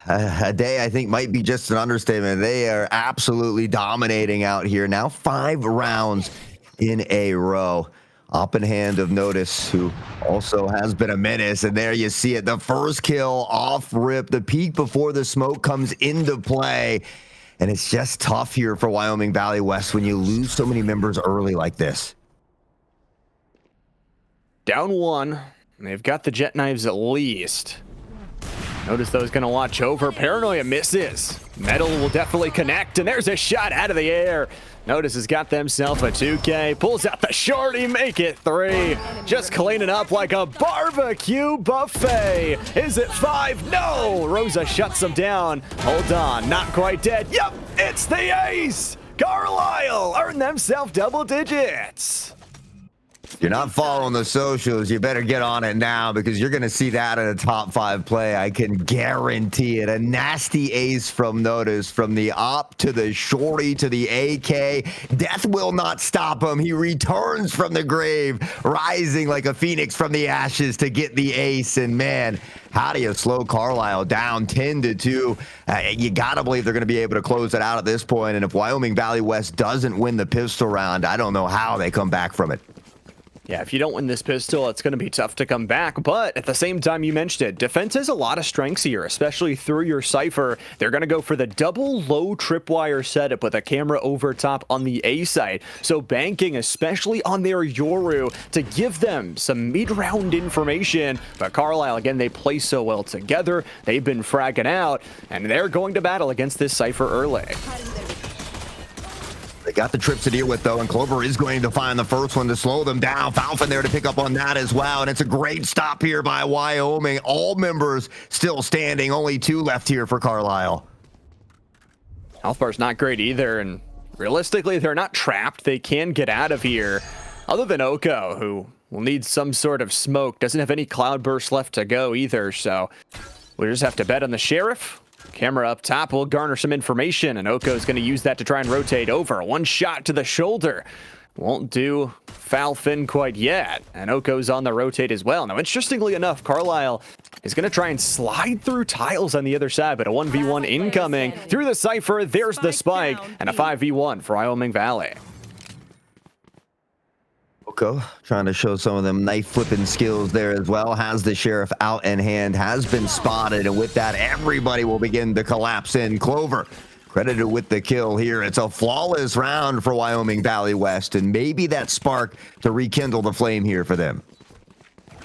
a day I think might be just an understatement. They are absolutely dominating out here. Now 5 rounds in a row. Up in hand of Notice, who also has been a menace. And there you see it. The first kill off rip. The peak before the smoke comes into play. And it's just tough here for Wyoming Valley West when you lose so many members early like this. Down one. They've got the jet knives at least. Notice those gonna watch over. Paranoia misses. Metal will definitely connect, and there's a shot out of the air. Notice has got themselves a 2K. Pulls out the shorty, make it 3. Just cleaning up like a barbecue buffet. Is it 5? No! Rosa shuts them down. Hold on, not quite dead. Yep, it's the ace! Carlisle earned themselves double digits. If you're not following the socials, you better get on it now because you're going to see that in a top 5 play. I can guarantee it. A nasty ace from Notice, from the op to the shorty to the AK. Death will not stop him. He returns from the grave, rising like a phoenix from the ashes to get the ace. And man, how do you slow Carlisle down 10-2? You got to believe they're going to be able to close it out at this point. And if Wyoming Valley West doesn't win the pistol round, I don't know how they come back from it. Yeah, if you don't win this pistol, it's going to be tough to come back. But at the same time, you mentioned it, defense has a lot of strengths here, especially through your Cypher. They're going to go for the double low tripwire setup with a camera over top on the A side. So banking, especially on their Yoru, to give them some mid-round information. But Carlisle, again, they play so well together. They've been fragging out, and they're going to battle against this Cypher early. They got the trips to deal with, though, and Clover is going to find the first one to slow them down. Falcon there to pick up on that as well, and it's a great stop here by Wyoming. All members still standing, only 2 left here for Carlisle. Health bar's not great either, and realistically, they're not trapped. They can get out of here, other than Oko, who will need some sort of smoke. Doesn't have any cloudburst left to go either, so we'll just have to bet on the Sheriff. Camera up top will garner some information, and Oko's going to use that to try and rotate over. One shot to the shoulder. Won't do Falfin quite yet, and Oko's on the rotate as well. Now, interestingly enough, Carlisle is going to try and slide through tiles on the other side, but a 1v1 incoming through the Cypher. There's the spike, and a 5v1 for Wyoming Valley. Oko trying to show some of them knife flipping skills there as well. Has the Sheriff out in hand, has been spotted, and with that, everybody will begin to collapse in. Clover credited with the kill here. It's a flawless round for Wyoming Valley West, and maybe that spark to rekindle the flame here for them.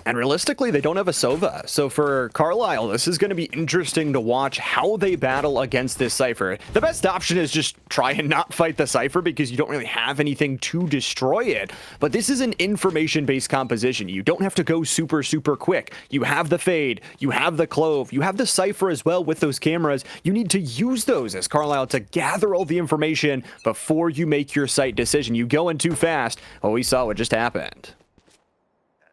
And realistically, they don't have a Sova. So for Carlisle, this is going to be interesting to watch how they battle against this Cypher. The best option is just try and not fight the Cypher because you don't really have anything to destroy it. But this is an information-based composition. You don't have to go super, super quick. You have the Fade, you have the Clove, you have the Cypher as well with those cameras. You need to use those as Carlisle to gather all the information before you make your site decision. You go in too fast. Well, we saw what just happened.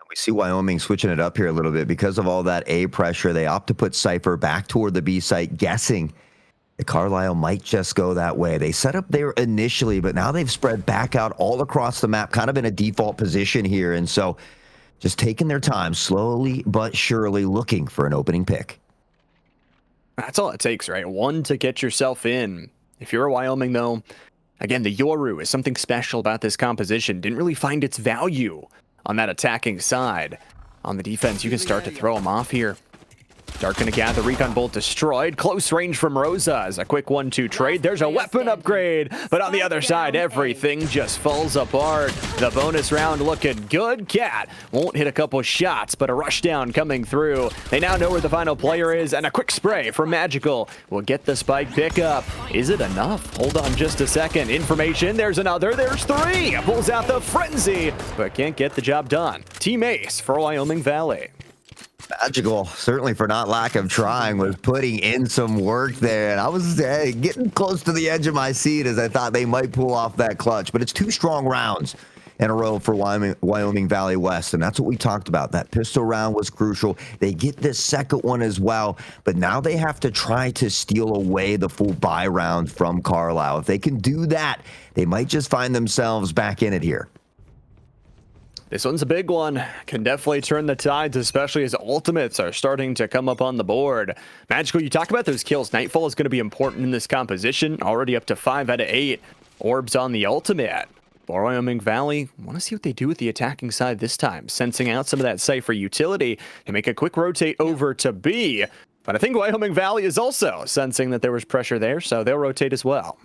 We see Wyoming switching it up here a little bit because of all that A pressure. They opt to put Cypher back toward the B site, guessing that Carlisle might just go that way. They set up there initially, but now they've spread back out all across the map, kind of in a default position here. And so just taking their time, slowly but surely looking for an opening pick. That's all it takes, right? One to get yourself in. If you're a Wyoming, though, again, the Yoru is something special about this composition. Didn't really find its value on that attacking side. On the defense, you can start to throw them off here. Dark gonna gather, recon bolt destroyed. Close range from Rosa as a quick 1-2 trade. There's a weapon upgrade, but on the other side, everything just falls apart. The bonus round looking good. Cat won't hit a couple shots, but a rush down coming through. They now know where the final player is, and a quick spray from Magical will get the spike pickup. Is it enough? Hold on just a second. Information, there's another, there's 3. Pulls out the frenzy, but can't get the job done. Team Ace for Wyoming Valley. Magical, certainly for not lack of trying, was putting in some work there. And I was getting close to the edge of my seat as I thought they might pull off that clutch. But it's 2 strong rounds in a row for Wyoming Valley West. And that's what we talked about. That pistol round was crucial. They get this second one as well. But now they have to try to steal away the full buy round from Carlisle. If they can do that, they might just find themselves back in it here. This one's a big one. Can definitely turn the tides, especially as ultimates are starting to come up on the board. Magical, you talk about those kills. Nightfall is going to be important in this composition. Already up to 5 out of 8. Orbs on the ultimate. For Wyoming Valley, want to see what they do with the attacking side this time. Sensing out some of that Cypher utility to make a quick rotate over to B. But I think Wyoming Valley is also sensing that there was pressure there, so they'll rotate as well.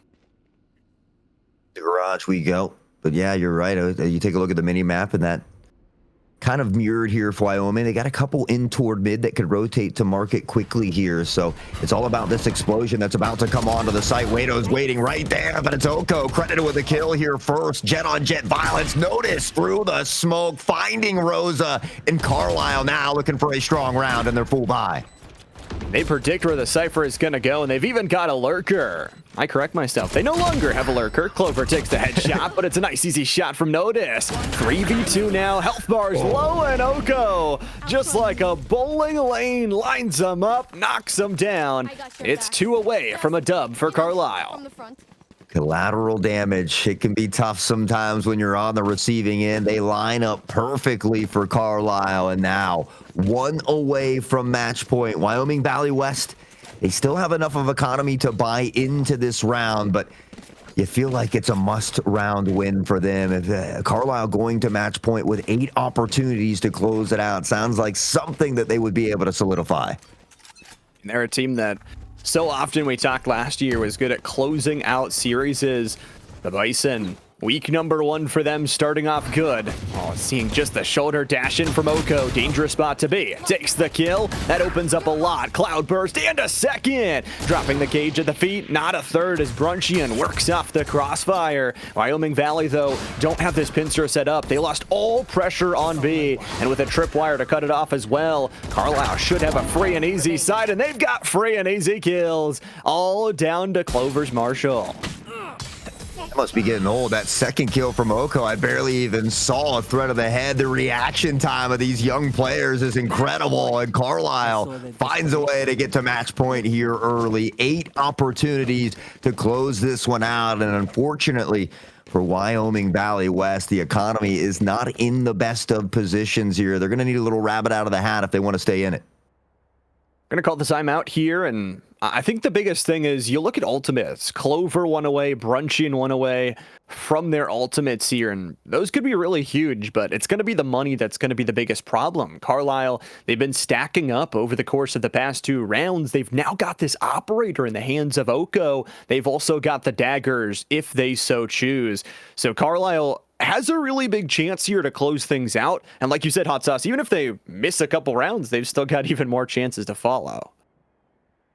The garage we go. But yeah, you're right. You take a look at the mini map, and that kind of mirrored here for Wyoming. They got a couple in toward mid that could rotate to market quickly here. So it's all about this explosion that's about to come onto the site. Wado's waiting right there, but it's Oko credited with a kill here first. Jet on jet violence. Notice through the smoke, finding Rosa and Carlisle now looking for a strong round in their full buy. They predict where the Cypher is going to go, and they've even got a lurker. I correct myself. They no longer have a lurker. Clover takes the headshot, but it's a nice, easy shot from Notice. 3v2 now. Health bars low, and Oko, just like a bowling lane, lines them up, knocks them down. It's 2 away from a dub for Carlisle. Collateral damage. It can be tough sometimes when you're on the receiving end. They line up perfectly for Carlisle, and now 1 away from match point. Wyoming Valley West, they still have enough of economy to buy into this round, but you feel like it's a must-round win for them. If Carlisle going to match point with 8 opportunities to close it out, sounds like something that they would be able to solidify. And they're a team that so often we talked last year was good at closing out series. The Bison, week number 1 for them, starting off good. Oh, seeing just the shoulder dash in from Oko. Dangerous spot to be. Takes the kill. That opens up a lot. Cloudburst and a second. Dropping the cage at the feet. Not a third as Brunchian works off the crossfire. Wyoming Valley, though, don't have this pincer set up. They lost all pressure on B. And with a tripwire to cut it off as well, Carlisle should have a free and easy side. And they've got free and easy kills. All down to Clover's Marshall. That must be getting old. That second kill from Oko, I barely even saw a threat of the head. The reaction time of these young players is incredible, and Carlisle finds a way to get to match point here early. 8 opportunities to close this one out, and unfortunately for Wyoming Valley West, the economy is not in the best of positions here. They're going to need a little rabbit out of the hat if they want to stay in it. Going to call the timeout here, and I think the biggest thing is you look at ultimates. Clover 1 away, Brunchian 1 away from their ultimates here, and those could be really huge, but it's going to be the money that's going to be the biggest problem. Carlisle, they've been stacking up over the course of the past 2 rounds. They've now got this operator in the hands of Oko. They've also got the daggers if they so choose. So Carlisle has a really big chance here to close things out. And like you said, Hot Sauce, even if they miss a couple rounds, they've still got even more chances to follow.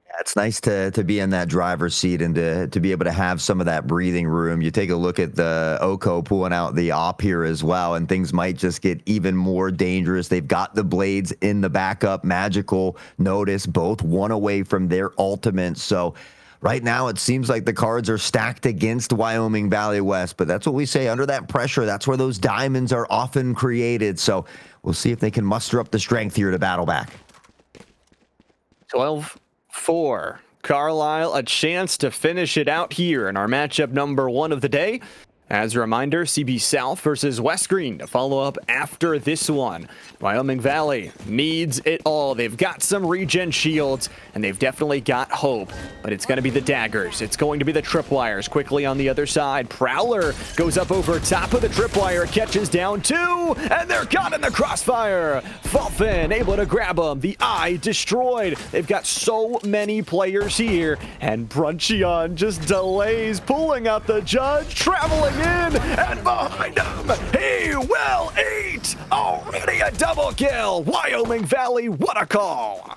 Yeah, it's nice to be in that driver's seat and to be able to have some of that breathing room. You take a look at the Oko pulling out the op here as well, and things might just get even more dangerous. They've got the blades in the backup. Magical, Notice, both 1 away from their ultimate. So right now, it seems like the cards are stacked against Wyoming Valley West, but that's what we say. Under that pressure, that's where those diamonds are often created. So we'll see if they can muster up the strength here to battle back. 12-4. Carlisle, a chance to finish it out here in our matchup number 1 of the day. As a reminder, CB South versus West Greene to follow up after this one. Wyoming Valley needs it all. They've got some regen shields, and they've definitely got hope. But it's going to be the daggers. It's going to be the tripwires quickly on the other side. Prowler goes up over top of the tripwire, catches down 2, and they're caught in the crossfire. Falfin able to grab them. The eye destroyed. They've got so many players here, and Brunchian just delays, pulling out the judge, traveling in, and behind him, he will eat. Already a double kill. Wyoming Valley, what a call.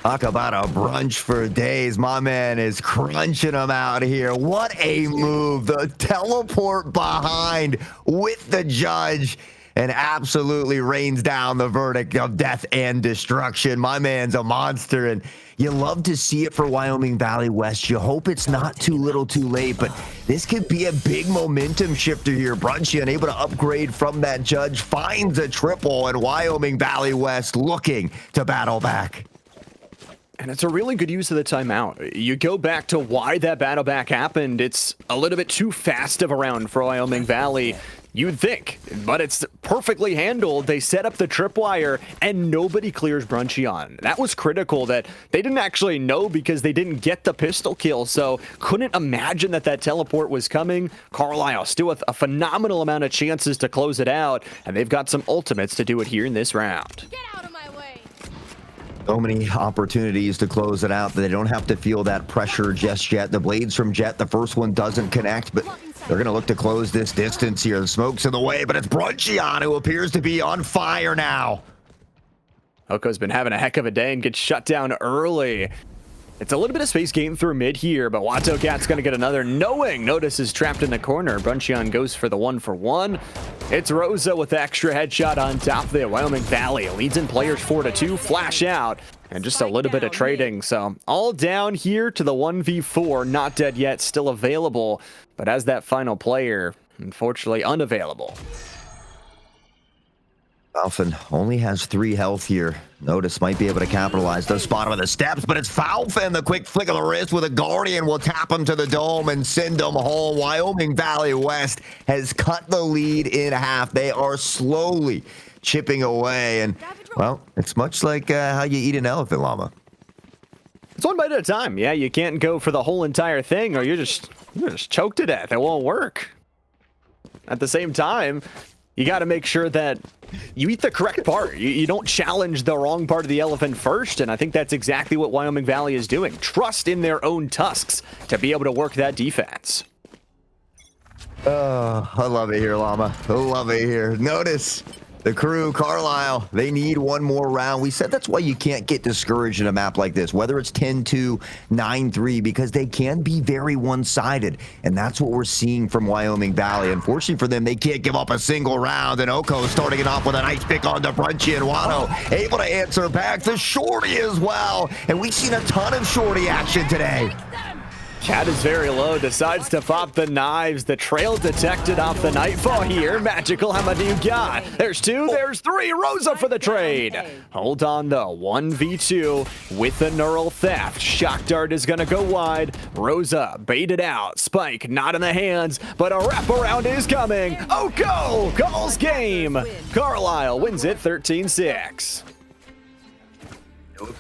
Talk about a brunch for days. My man is crunching them out here. What a move. The teleport behind with the judge and absolutely rains down the verdict of death and destruction. My man's a monster, and you love to see it for Wyoming Valley West. You hope it's not too little too late, but this could be a big momentum shifter here. Brunchian able to upgrade from that judge, finds a triple, and Wyoming Valley West looking to battle back. And it's a really good use of the timeout. You go back to why that battle back happened. It's a little bit too fast of a round for Wyoming Valley, you'd think, but it's perfectly handled. They set up the tripwire, and nobody clears Brunchian. That was critical that they didn't actually know because they didn't get the pistol kill, so couldn't imagine that that teleport was coming. Carlisle still with a phenomenal amount of chances to close it out, and they've got some ultimates to do it here in this round. Get out of my way. So many opportunities to close it out that they don't have to feel that pressure just yet. The blades from Jet, the first one doesn't connect, but they're going to look to close this distance here. The smoke's in the way, but it's Brunchion who appears to be on fire now. Oko's been having a heck of a day and gets shut down early. It's a little bit of space gained through mid here, but Watto Cat's going to get another knowing. Notice is trapped in the corner. Brunchion goes for the 1-for-1. It's Rosa with the extra headshot on top of the Wyoming Valley. Leads in players 4-2, flash out, and just a little bit of trading. So all down here to the 1v4, not dead yet, still available, but as that final player, unfortunately unavailable. Falcon only has 3 health here. Notice might be able to capitalize. Does spot him with the steps, but it's Falcon. The quick flick of the wrist with a Guardian will tap him to the dome and send him home. Wyoming Valley West has cut the lead in half. They are slowly chipping away. And, well, it's much like how you eat an elephant, Llama. It's one bite at a time. Yeah, you can't go for the whole entire thing or you're just choked to death. It won't work. At the same time, you got to make sure that you eat the correct part. You don't challenge the wrong part of the elephant first, and I think that's exactly what Wyoming Valley is doing. Trust in their own tusks to be able to work that defense. Oh, I love it here, Llama. I love it here. Notice the crew, Carlisle, they need one more round. We said that's why you can't get discouraged in a map like this, whether it's 10-2, 9-3, because they can be very one-sided, and that's what we're seeing from Wyoming Valley. Unfortunately for them, they can't give up a single round, and Oko starting it off with a nice pick on the Brunchy, and Watto able to answer back. The Shorty as well, and we've seen a ton of Shorty action today. Cat is very low, decides to pop the knives. The trail detected off the Nightfall here. Magical, how many do you got? There's 2, there's 3. Rosa for the trade. Hold on though, 1v2 with the Neural Theft. Shock Dart is gonna go wide. Rosa baited out. Spike not in the hands, but a wraparound is coming. Oko calls game. Carlisle wins it 13-6.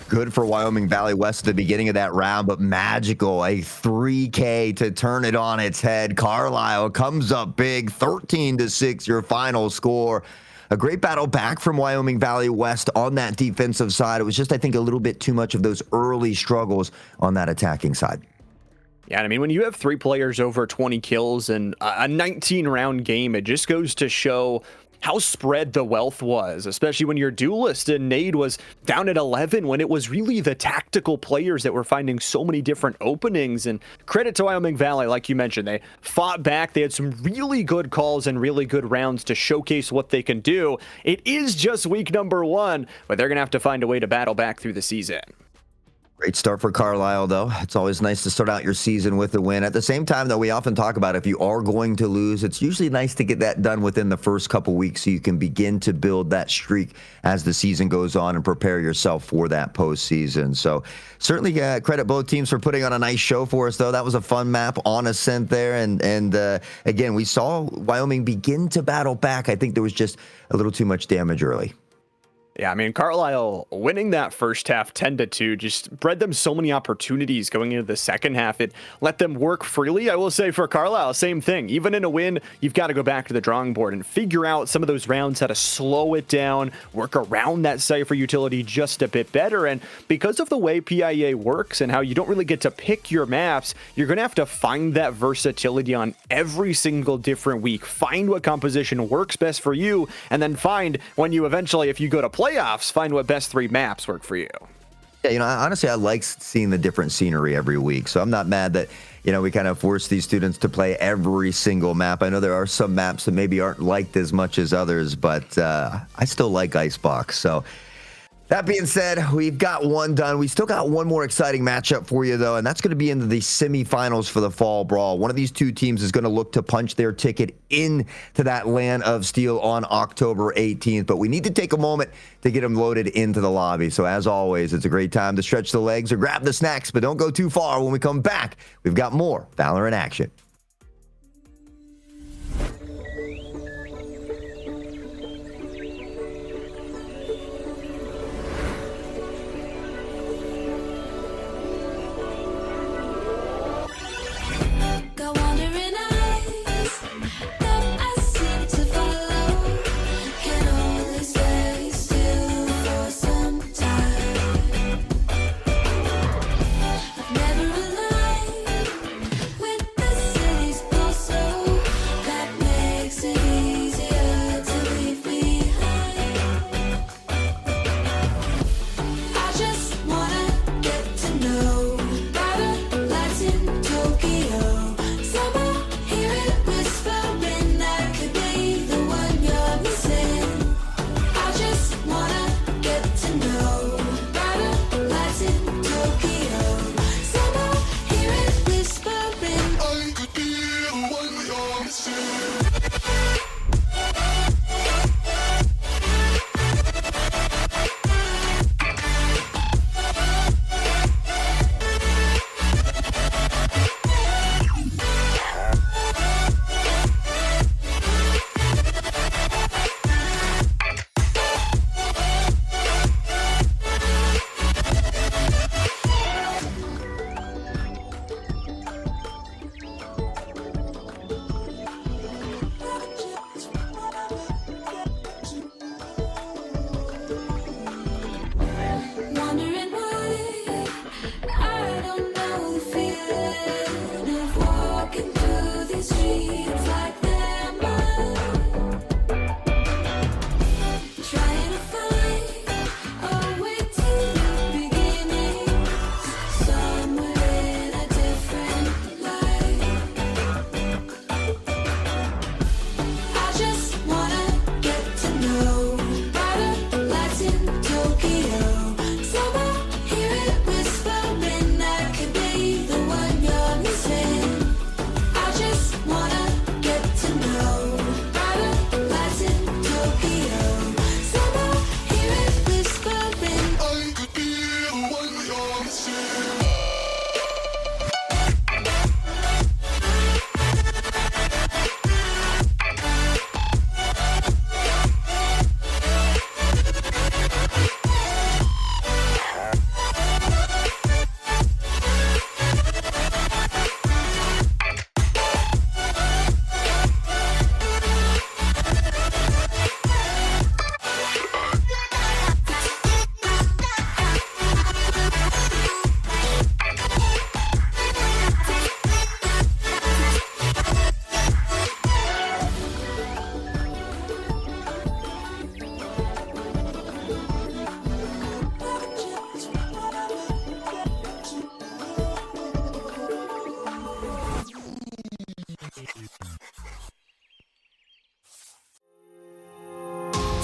Good for Wyoming Valley West at the beginning of that round, but Magical, a 3K to turn it on its head. Carlisle comes up big, 13-6, your final score. A great battle back from Wyoming Valley West on that defensive side. It was just, I think, a little bit too much of those early struggles on that attacking side. Yeah, I mean, when you have 3 players over 20 kills in a 19-round game, it just goes to show how spread the wealth was, especially when your duelist and Nade was down at 11 when it was really the tactical players that were finding so many different openings. And credit to Wyoming Valley, like you mentioned, they fought back. They had some really good calls and really good rounds to showcase what they can do. It is just week number 1, but they're going to have to find a way to battle back through the season. Great start for Carlisle, though. It's always nice to start out your season with a win. At the same time, though, we often talk about if you are going to lose, it's usually nice to get that done within the first couple weeks so you can begin to build that streak as the season goes on and prepare yourself for that postseason. So certainly credit both teams for putting on a nice show for us, though. That was a fun map on Ascent there. And again, we saw Wyoming begin to battle back. I think there was just a little too much damage early. Yeah, I mean, Carlisle winning that first half 10-2 just bred them so many opportunities going into the second half. It let them work freely. I will say for Carlisle, same thing. Even in a win, you've got to go back to the drawing board and figure out some of those rounds, how to slow it down, work around that Cypher utility just a bit better. And because of the way PIA works and how you don't really get to pick your maps, you're going to have to find that versatility on every single different week. Find what composition works best for you, and then find when you eventually, if you go to playoffs, find what best 3 maps work for you. Yeah, you know, honestly, I like seeing the different scenery every week. So I'm not mad that, you know, we kind of force these students to play every single map. I know there are some maps that maybe aren't liked as much as others, but I still like Icebox. So that being said, we've got one done. We still got one more exciting matchup for you, though, and that's going to be into the semifinals for the Fall Brawl. One of these 2 teams is going to look to punch their ticket into that Land of Steel on October 18th, but we need to take a moment to get them loaded into the lobby. So as always, it's a great time to stretch the legs or grab the snacks, but don't go too far. When we come back, we've got more Valorant action.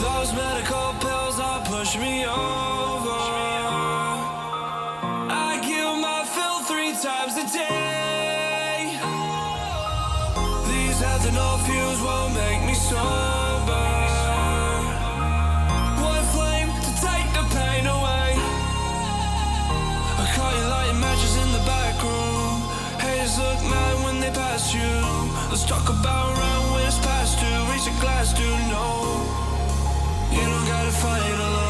Those medical pills all push me over. I kill my fill 3 times a day. These ethanol fumes won't make me sober. One flame to take the pain away. I caught you lighting matches in the back room. Haters look mad when they pass you. Let's talk about around when it's past due. Reach a glass, do no. You don't gotta fight alone.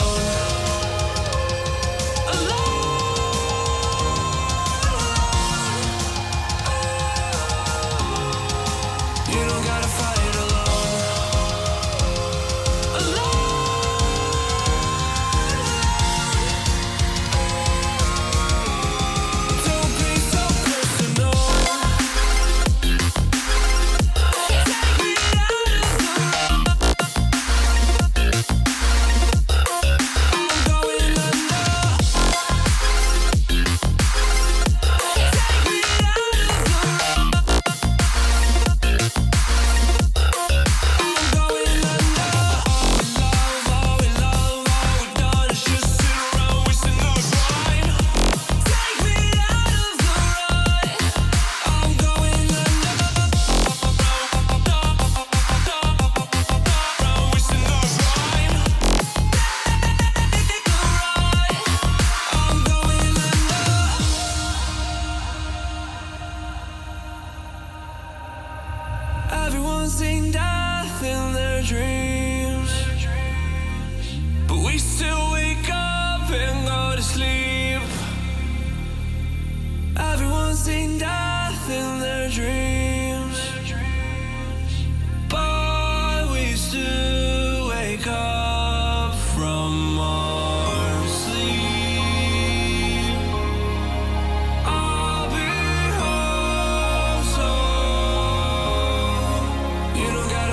You don't gotta fight alone. Don't be so personal. Take me out of the Everyone's seen death in their dreams, but we still wake up and go to sleep. Everyone's seen death in their dreams, but we still wake up from our sleep. I'll be home soon. You don't gotta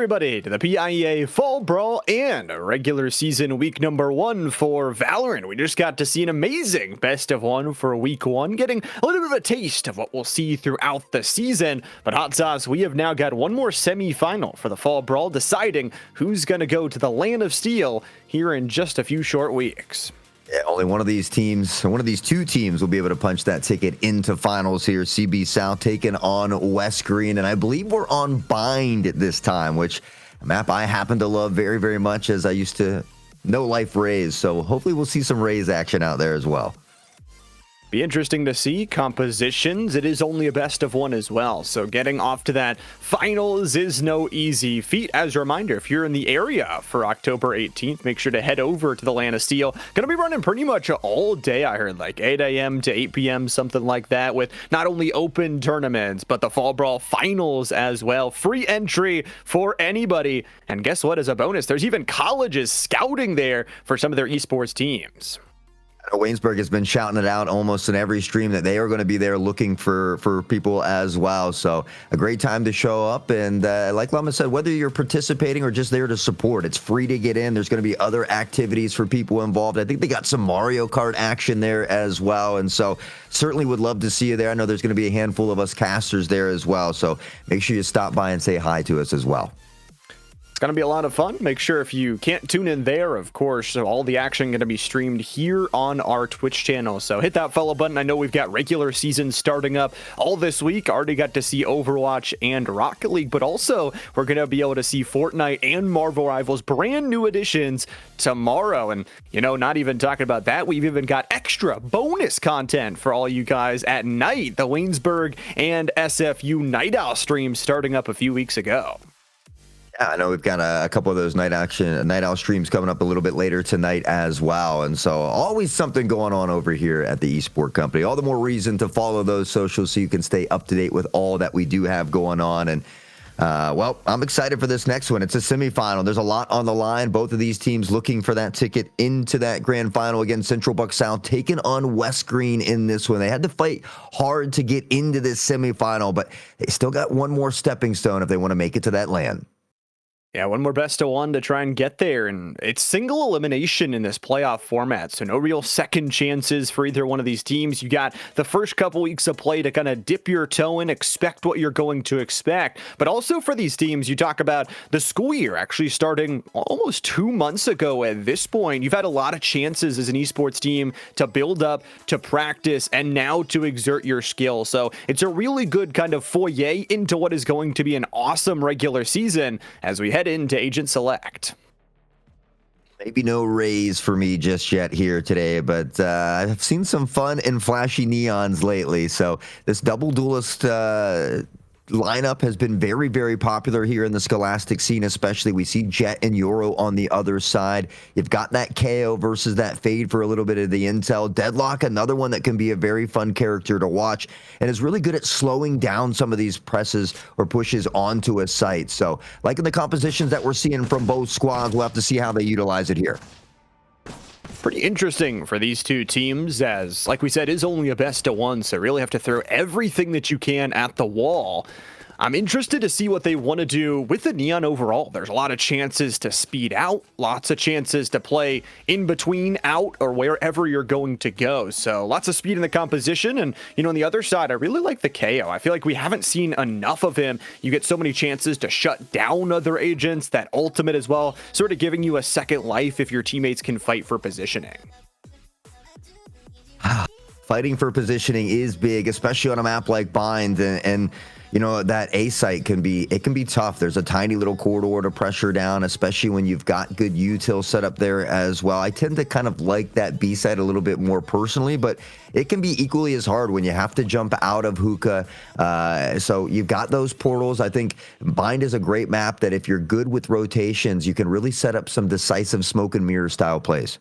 everybody, to the PIEA Fall Brawl and regular season week number 1 for Valorant. We just got to see an amazing best of 1 for week 1, getting a little bit of a taste of what we'll see throughout the season. But Hot Sauce, we have now got one more semi-final for the Fall Brawl, deciding who's going to go to the Land of Steel here in just a few short weeks. Yeah, only one of these teams, one of these two teams will be able to punch that ticket into finals here. CB South taking on West Greene, and I believe we're on Bind at this time, which a map I happen to love very, very much as I used to know Life Rays. So hopefully we'll see some Rays action out there as well. Be interesting to see compositions. It is only a best of 1 as well, so getting off to that finals is no easy feat. As a reminder, if you're in the area for October 18th, make sure to head over to the Land of Steel. Gonna be running pretty much all day. I heard like 8 a.m. to 8 p.m., something like that, with not only open tournaments, but the Fall Brawl finals as well. Free entry for anybody. And guess what? As a bonus, there's even colleges scouting there for some of their esports teams. Waynesburg has been shouting it out almost in every stream that they are going to be there looking for people as well. So a great time to show up. And like Lama said, whether you're participating or just there to support, it's free to get in. There's going to be other activities for people involved. I think they got some Mario Kart action there as well. And so certainly would love to see you there. I know there's going to be a handful of us casters there as well. So make sure you stop by and say hi to us as well. It's going to be a lot of fun. Make sure if you can't tune in there, of course, so all the action going to be streamed here on our Twitch channel. So hit that follow button. I know we've got regular season starting up all this week. Already got to see Overwatch and Rocket League, but also we're going to be able to see Fortnite and Marvel Rivals, brand new additions tomorrow. And, you know, not even talking about that, we've even got extra bonus content for all you guys at night. The Waynesburg and SFU Night Owl streams starting up a few weeks ago. Yeah, I know we've got a couple of those night owl streams coming up a little bit later tonight as well. And so always something going on over here at the eSport Company. All the more reason to follow those socials so you can stay up to date with all that we do have going on. And well, I'm excited for this next one. It's a semifinal. There's a lot on the line. Both of these teams looking for that ticket into that grand final. Again, Central Buck South taking on West Greene in this one. They had to fight hard to get into this semifinal, but they still got one more stepping stone if they want to make it to that land. Yeah, one more best of 1 to try and get there, and it's single elimination in this playoff format, so no real second chances for either one of these teams. You got the first couple weeks of play to kind of dip your toe in, expect what you're going to expect, but also for these teams, you talk about the school year actually starting almost 2 months ago at this point. You've had a lot of chances as an esports team to build up, to practice, and now to exert your skill, so it's a really good kind of foyer into what is going to be an awesome regular season as we head into Agent Select. Maybe no raise for me just yet here today, but I've seen some fun and flashy neons lately. So this double duelist lineup has been very, very popular here in the Scholastic scene, especially. We see Jet and Yoro on the other side. You've got that KO versus that Fade for a little bit of the intel. Deadlock, another one that can be a very fun character to watch and is really good at slowing down some of these presses or pushes onto a site. So liking the compositions that we're seeing from both squads, we'll have to see how they utilize it here. Pretty interesting for these two teams, as, like we said, is only a best of 1, so really have to throw everything that you can at the wall. I'm interested to see what they want to do with the Neon overall. There's a lot of chances to speed out, lots of chances to play in between, out, or wherever you're going to go. So lots of speed in the composition. And, you know, on the other side, I really like the KO. I feel like we haven't seen enough of him. You get so many chances to shut down other agents, that ultimate as well, sort of giving you a second life if your teammates can fight for positioning. Fighting for positioning is big, especially on a map like Bind, and you know, that A site can be tough. There's a tiny little corridor to pressure down, especially when you've got good util set up there as well. I tend to kind of like that B site a little bit more personally, but it can be equally as hard when you have to jump out of hookah. So you've got those portals. I think Bind is a great map that if you're good with rotations, you can really set up some decisive smoke and mirror style plays.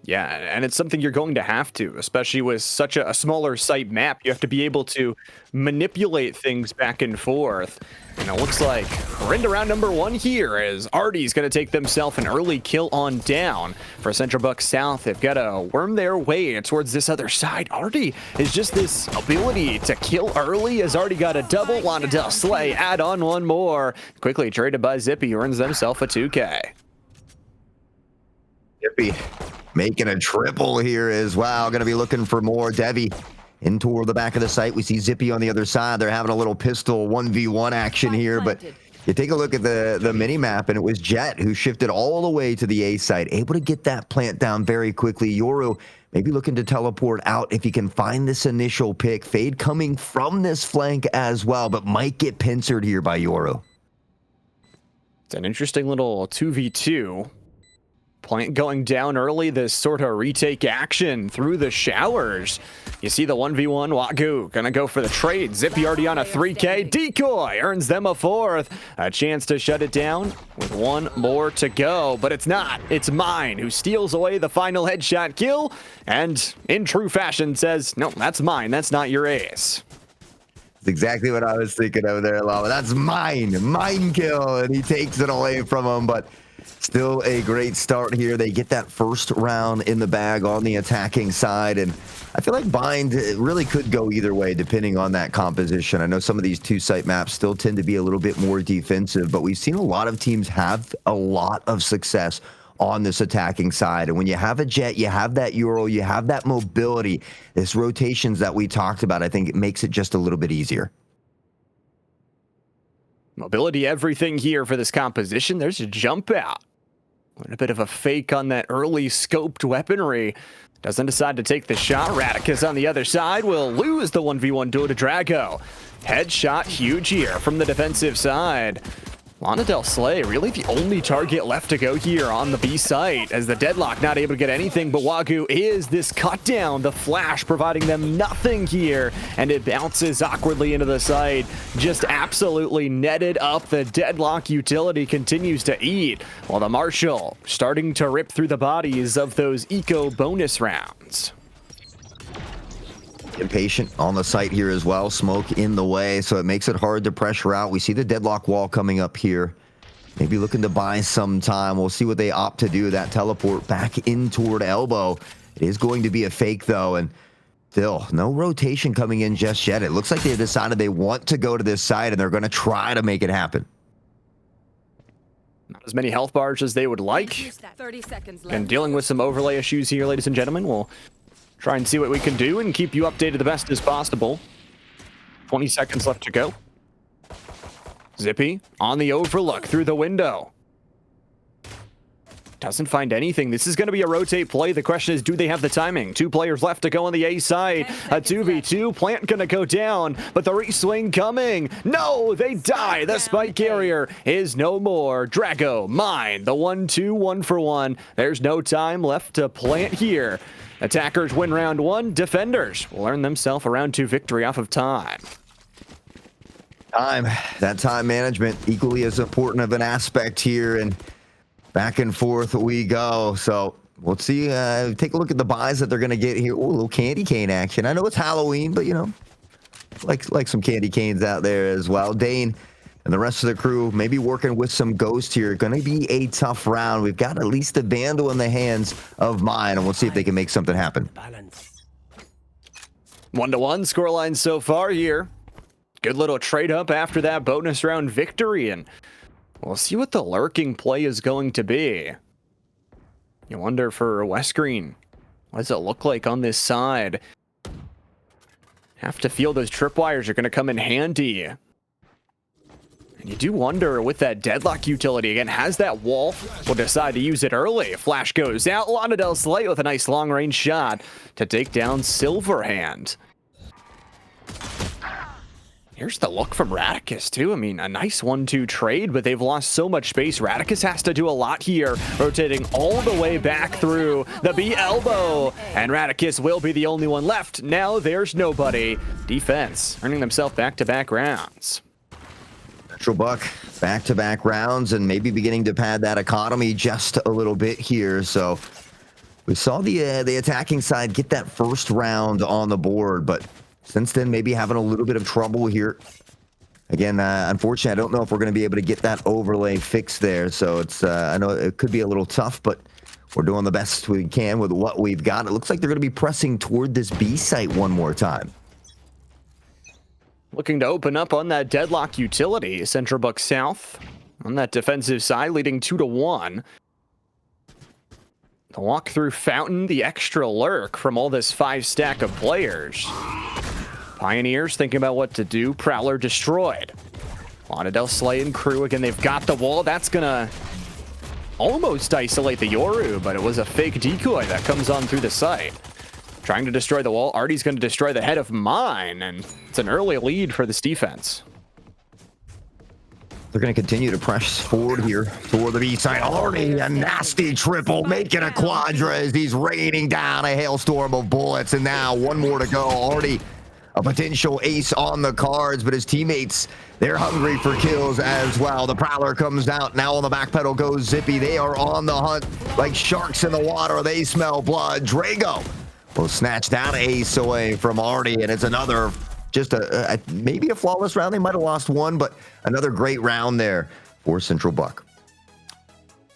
Yeah, and it's something you're going to have to, especially with such a smaller site map. You have to be able to manipulate things back and forth. And it looks like we're into round number 1 here as Artie's going to take themselves an early kill on down. For Central Buck South, they've got to worm their way towards this other side. Artie is just this ability to kill early. Has already got a double. Lonadell Slay add on one more. Quickly traded by Zippy, earns themselves a 2K. Zippy making a triple here as well. Going to be looking for more. Devi in toward the back of the site. We see Zippy on the other side. They're having a little pistol 1v1 action here, but you take a look at the mini map, and it was Jet who shifted all the way to the A site, able to get that plant down very quickly. Yoru maybe looking to teleport out if he can find this initial pick. Fade coming from this flank as well, but might get pincered here by Yoru. It's an interesting little 2v2. Plant going down early, this sort of retake action through the showers. You see the 1v1, Wagyu gonna go for the trade. Zippy already on a 3K. Decoy earns them a 4th. A chance to shut it down with 1 more to go, but it's not. It's Mine who steals away the final headshot kill and in true fashion says, no, that's mine. That's not your ace. That's exactly what I was thinking over there, Lava. That's mine. Mine kill, and he takes it away from him, but still a great start here. They get that first round in the bag on the attacking side, and I feel like Bind really could go either way depending on that composition. I know some of these 2-site maps still tend to be a little bit more defensive, but we've seen a lot of teams have a lot of success on this attacking side. And when you have a Jet, you have that Euro, you have that mobility, this rotations that we talked about, I think it makes it just a little bit easier. Mobility, everything here for this composition. There's a jump out. A bit of a fake on that early scoped weaponry. Doesn't decide to take the shot. Radicus on the other side will lose the 1v1 duo to Drago. Headshot huge here from the defensive side. Lonadell Slay, really the only target left to go here on the B site, as the Deadlock not able to get anything, but Wagyu is this cut down, the flash providing them nothing here, and it bounces awkwardly into the site, just absolutely netted up. The Deadlock utility continues to eat, while the Marshal starting to rip through the bodies of those eco bonus rounds. Impatient on the site here as well. Smoke in the way, so it makes it hard to pressure out. We see the Deadlock wall coming up here. Maybe looking to buy some time. We'll see what they opt to do. That teleport back in toward Elbow. It is going to be a fake, though, and still no rotation coming in just yet. It looks like they decided they want to go to this side, and they're going to try to make it happen. Not as many health bars as they would like. 30 seconds left. And dealing with some overlay issues here, ladies and gentlemen. We'll try and see what we can do and keep you updated the best as possible. 20 seconds left to go. Zippy on the overlook through the window. Doesn't find anything. This is going to be a rotate play. The question is, do they have the timing? 2 players left to go on the A side. A 2v2. Plant going to go down, but the reswing coming. No, they die. The spike carrier is no more. Drago, Mine, the 1-2, 1-for-1. There's no time left to plant here. Attackers win round 1. Defenders will earn themselves a round 2 victory off of time. That time management, equally as important of an aspect here, and back and forth we go. So we'll see. Take a look at the buys that they're going to get here. Ooh, a little candy cane action. I know it's Halloween, but you know, like some candy canes out there as well. Dane and the rest of the crew maybe working with some Ghost here. Going to be a tough round. We've got at least the Vandal in the hands of Mine, and we'll see if they can make something happen. 1-1 scoreline so far here. Good little trade up after that bonus round victory, and we'll see what the lurking play is going to be. You wonder for West Greene, what does it look like on this side? Have to feel those tripwires are going to come in handy. And you do wonder with that Deadlock utility, again, has that wall, will decide to use it early. Flash goes out, Lonadell Slay with a nice long-range shot to take down Silverhand. Here's the look from Radicus, too. I mean, a nice 1-2 trade, but they've lost so much space. Radicus has to do a lot here, rotating all the way back through the B elbow. And Radicus will be the only one left. Now there's nobody. Defense earning themselves back-to-back rounds. Central Buck, back-to-back rounds, and maybe beginning to pad that economy just a little bit here. So We saw the attacking side get that first round on the board, but since then, maybe having a little bit of trouble here. Again, unfortunately, I don't know if we're going to be able to get that overlay fixed there. So it's I know it could be a little tough, but we're doing the best we can with what we've got. It looks like they're going to be pressing toward this B site one more time. Looking to open up on that deadlock utility. Central Buck South on that defensive side, leading 2-1. The walk through Fountain, the extra lurk from all this 5-stack of players. Pioneers thinking about what to do. Prowler destroyed. Lauderdale Slay and crew, again, they've got the wall. That's gonna almost isolate the Yoru, but it was a fake decoy that comes on through the site. Trying to destroy the wall. Artie's going to destroy the head of mine, and it's an early lead for this defense. They're going to continue to press forward here toward the B side. Artie, a nasty triple, making a quadra as he's raining down a hailstorm of bullets, and now one more to go. Artie, a potential ace on the cards, but his teammates, they're hungry for kills as well. The Prowler comes out. Now on the back pedal goes Zippy. They are on the hunt like sharks in the water. They smell blood. Drago will snatch that ace away from Artie, and it's another, just maybe a flawless round. They might have lost one, but another great round there for Central Buck.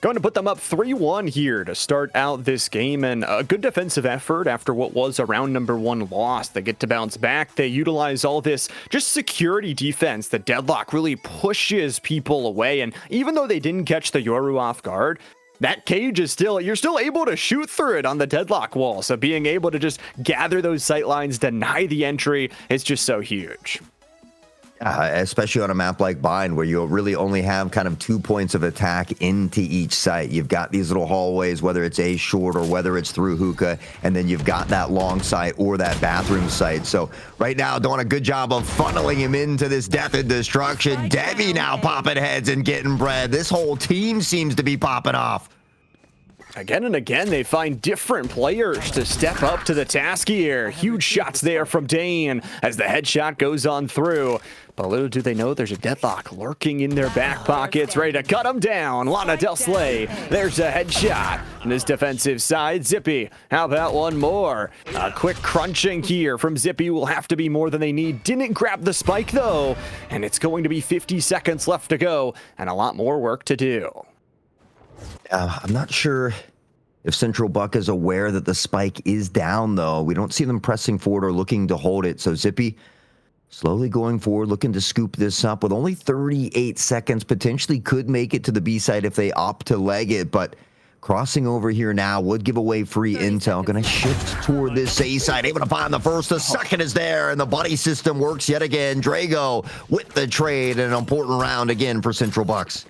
Going to put them up 3-1 here to start out this game, and a good defensive effort after what was a round number 1 loss. They get to bounce back. They utilize all this just security defense. The deadlock really pushes people away, and even though they didn't catch the Yoru off guard, that cage is still, you're still able to shoot through it on the deadlock wall. So being able to just gather those sight lines, deny the entry, is just so huge. Especially on a map like Bind, where you'll really only have kind of 2 points of attack into each site. You've got these little hallways, whether it's a short or whether it's through hookah, and then you've got that long site or that bathroom site. So right now, doing a good job of funneling him into this death and destruction. Debbie now popping heads and getting bread. This whole team seems to be popping off. Again and again, they find different players to step up to the task here. Huge shots there from Dane as the headshot goes on through. But little do they know there's a deadlock lurking in their back pockets, ready to cut them down. Lana Del Slay, there's a headshot. On this defensive side, Zippy, how about one more? A quick crunching here from Zippy will have to be more than they need. Didn't grab the spike though, and it's going to be 50 seconds left to go and a lot more work to do. I'm not sure if Central Buck is aware that the spike is down, though. We don't see them pressing forward or looking to hold it. So Zippy slowly going forward, looking to scoop this up with only 38 seconds. Potentially could make it to the B side if they opt to leg it, but crossing over here now would give away free intel. Going to shift toward this A side, able to find the first. The second is there, and the buddy system works yet again. Drago with the trade, an important round again for Central Bucks.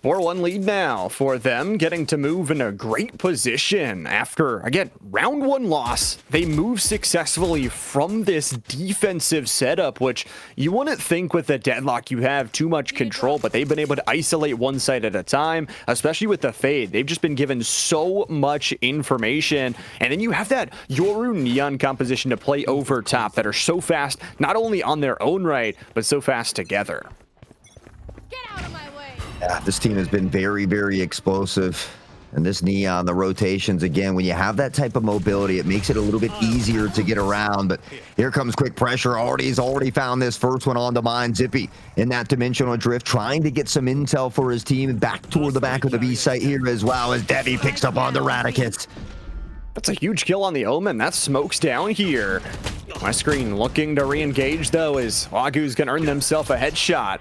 4-1 lead now for them, getting to move in a great position after, again, round 1 loss. They move successfully from this defensive setup, which you wouldn't think with the deadlock you have too much control, but they've been able to isolate one side at a time, especially with the fade. They've just been given so much information, and then you have that Yoru Neon composition to play over top that are so fast, not only on their own right, but so fast together. Yeah, this team has been very, very explosive. And this Neon, the rotations, again, when you have that type of mobility, it makes it a little bit easier to get around. But here comes quick pressure. He's already found this first one on the mine. Zippy in that dimensional drift, trying to get some intel for his team. Back toward the back of the B site here as well, as Debbie picks up on the Radicate. That's a huge kill on the Omen. That smokes down here. My screen looking to re-engage, though, as Wagu's going to earn himself a headshot.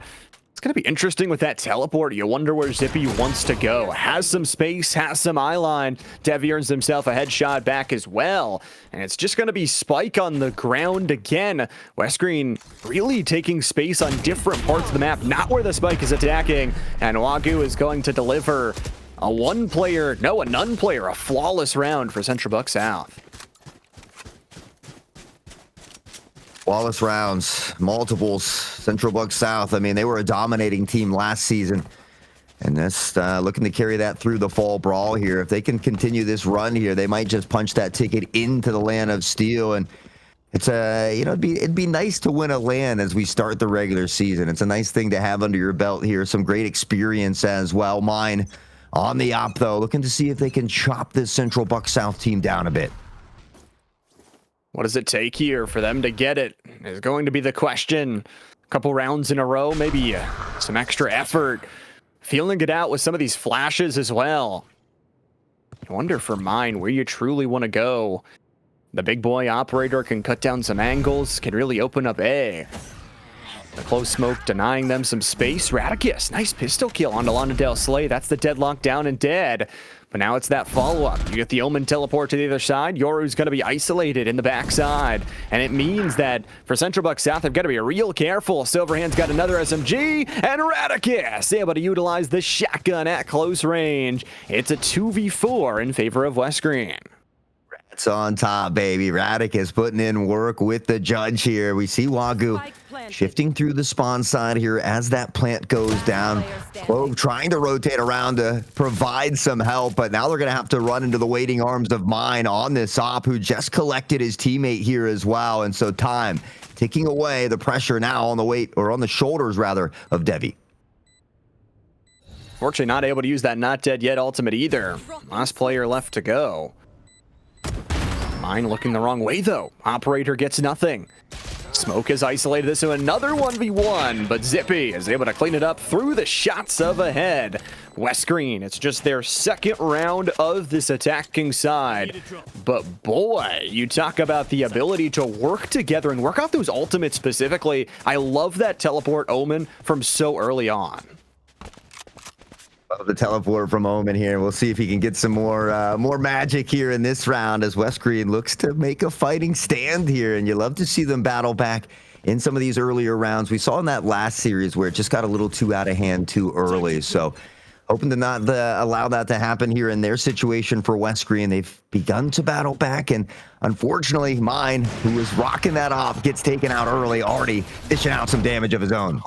It's going to be interesting with that teleport. You wonder where Zippy wants to go. Has some space, has some eyeline. Devi earns himself a headshot back as well. And it's just going to be Spike on the ground again. West Green really taking space on different parts of the map, not where the Spike is attacking. And Wagu is going to deliver a none player, a flawless round for Central Buck South. Flawless rounds, multiples. Central Buck South, I mean, they were a dominating team last season. And that's looking to carry that through the fall brawl here. If they can continue this run here, they might just punch that ticket into the land of steel. And it's it'd be nice to win a LAN as we start the regular season. It's a nice thing to have under your belt here. Some great experience as well. Mine on the op, though, looking to see if they can chop this Central Buck South team down a bit. What does it take here for them to get it? Is going to be the question. A couple rounds in a row, maybe some extra effort. Feeling it out with some of these flashes as well. I wonder for mine where you truly want to go. The big boy operator can cut down some angles, can really open up A. The close smoke denying them some space. Radicus, nice pistol kill on Delana Del Slay. That's the deadlock down and dead. But now it's that follow-up. You get the Omen teleport to the other side. Yoru's going to be isolated in the backside. And it means that for Central Buck South, they've got to be real careful. Silverhand's got another SMG. And Radicus able to utilize the shotgun at close range. It's a 2v4 in favor of West Greene. It's on top, baby. Radicus putting in work with the judge here. We see Wagyu shifting through the spawn side here as that plant goes down. Clove trying to rotate around to provide some help, but now they're going to have to run into the waiting arms of Mine on this op, who just collected his teammate here as well. And so time ticking away, the pressure now on the weight, or on the shoulders rather, of Devi. Fortunately, not able to use that not dead yet ultimate either. Last player left to go. Mine looking the wrong way though. Operator gets nothing. Smoke has isolated this to another 1v1, but Zippy is able to clean it up through the shots of ahead. West Greene, it's just their second round of this attacking side. But boy, you talk about the ability to work together and work out those ultimates specifically. I love that teleport Omen from so early on. The teleport from Omen here. We'll see if he can get some more magic here in this round as West Greene looks to make a fighting stand here. And you love to see them battle back in some of these earlier rounds. We saw in that last series where it just got a little too out of hand too early. So hoping to not allow that to happen here in their situation for West Greene. They've begun to battle back, and unfortunately Mine, who was rocking that off, gets taken out early, already dishing out some damage of his own.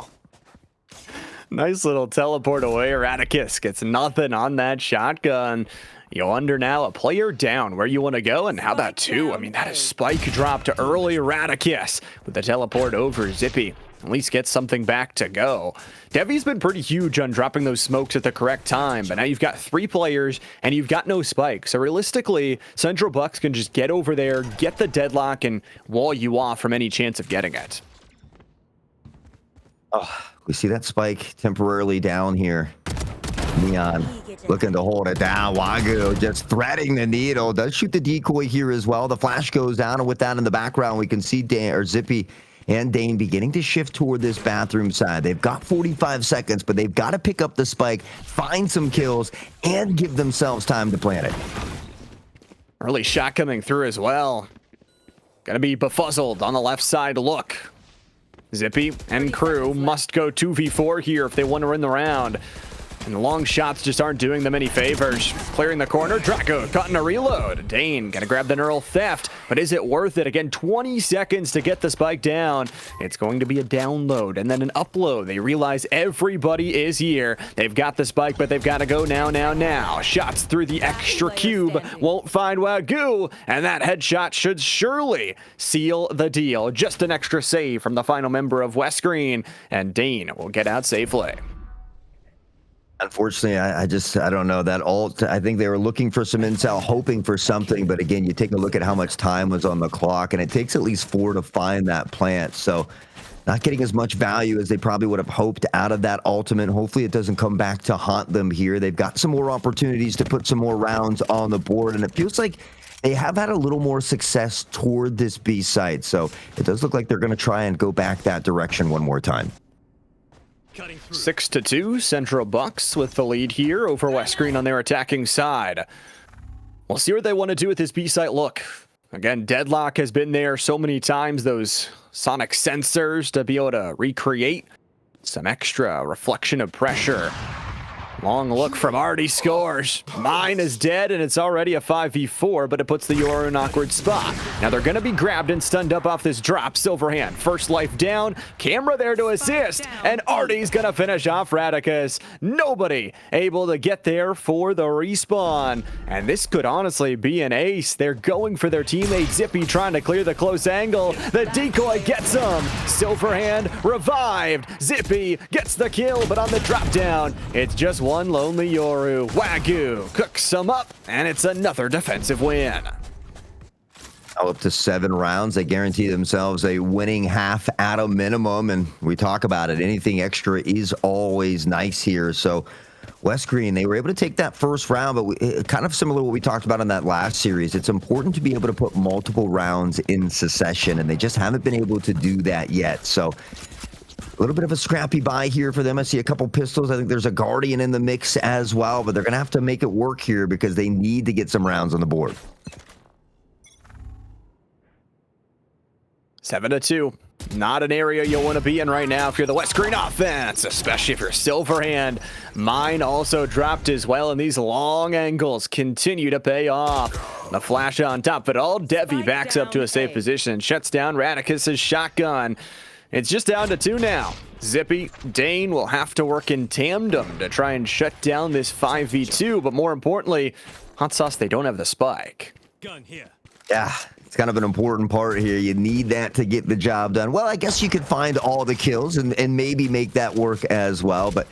Nice little teleport away. Radicus gets nothing on that shotgun. You wonder now, a player down, where you want to go, and how about two? I mean, that is spike dropped early. Radicus with the teleport over Zippy. At least get something back to go. Devi's been pretty huge on dropping those smokes at the correct time, but now you've got 3 players and you've got no spike. So realistically, Central Bucks can just get over there, get the deadlock, and wall you off from any chance of getting it. Oh, we see that spike temporarily down here. Neon looking to hold it down. Wagyu just threading the needle. Does shoot the decoy here as well. The flash goes down, and with that in the background, we can see Zippy and Dane beginning to shift toward this bathroom side. They've got 45 seconds, but they've got to pick up the spike, find some kills, and give themselves time to plant it. Early shot coming through as well. Gonna be befuzzled on the left side look. Zippy and crew must go 2v4 here if they want to win the round. And the long shots just aren't doing them any favors. Clearing the corner, Draco caught in a reload. Dane gonna grab the neural theft, but is it worth it? Again, 20 seconds to get the spike down. It's going to be a download and then an upload. They realize everybody is here. They've got the spike, but they've got to go now. Shots through the extra cube won't find Wagyu, and that headshot should surely seal the deal. Just an extra save from the final member of West Greene, and Dane will get out safely. Unfortunately, I don't know. That ult, I think they were looking for some intel, hoping for something. But again, you take a look at how much time was on the clock, and it takes at least 4 to find that plant. So not getting as much value as they probably would have hoped out of that ultimate. Hopefully it doesn't come back to haunt them here. They've got some more opportunities to put some more rounds on the board, and it feels like they have had a little more success toward this B site. So it does look like they're going to try and go back that direction one more time. 6-2, Central Bucks with the lead here over West Greene on their attacking side. We'll see what they want to do with this B site look. Again, deadlock has been there so many times, those sonic sensors to be able to recreate some extra reflection of pressure. Long look from Artie scores. Mine is dead, and it's already a 5v4, but it puts the Yoru in an awkward spot. Now they're going to be grabbed and stunned up off this drop. Silverhand, first life down. Camera there to assist, and Artie's going to finish off Radicus. Nobody able to get there for the respawn. And this could honestly be an ace. They're going for their teammate Zippy, trying to clear the close angle. The decoy gets him. Silverhand revived. Zippy gets the kill, but on the drop down, it's just one lonely Yoru. Wagyu cooks some up, and it's another defensive win. Up to 7 rounds. They guarantee themselves a winning half at a minimum, and we talk about it. Anything extra is always nice here. So West Greene, they were able to take that first round, but kind of similar to what we talked about in that last series. It's important to be able to put multiple rounds in succession, and they just haven't been able to do that yet. So a little bit of a scrappy buy here for them. I see a couple pistols. I think there's a Guardian in the mix as well, but they're going to have to make it work here because they need to get some rounds on the board. 7-2. Not an area you'll want to be in right now if you're the West Greene offense, especially if you're Silverhand. Mine also dropped as well, and these long angles continue to pay off. The flash on top of it all. Devi backs up to a safe position, shuts down Radicus's shotgun. It's just down to 2 now. Zippy, Dane will have to work in tandem to try and shut down this 5v2, but more importantly, Hot Sauce, they don't have the spike. Gun here. Yeah, it's kind of an important part here. You need that to get the job done. Well, I guess you could find all the kills and maybe make that work as well, but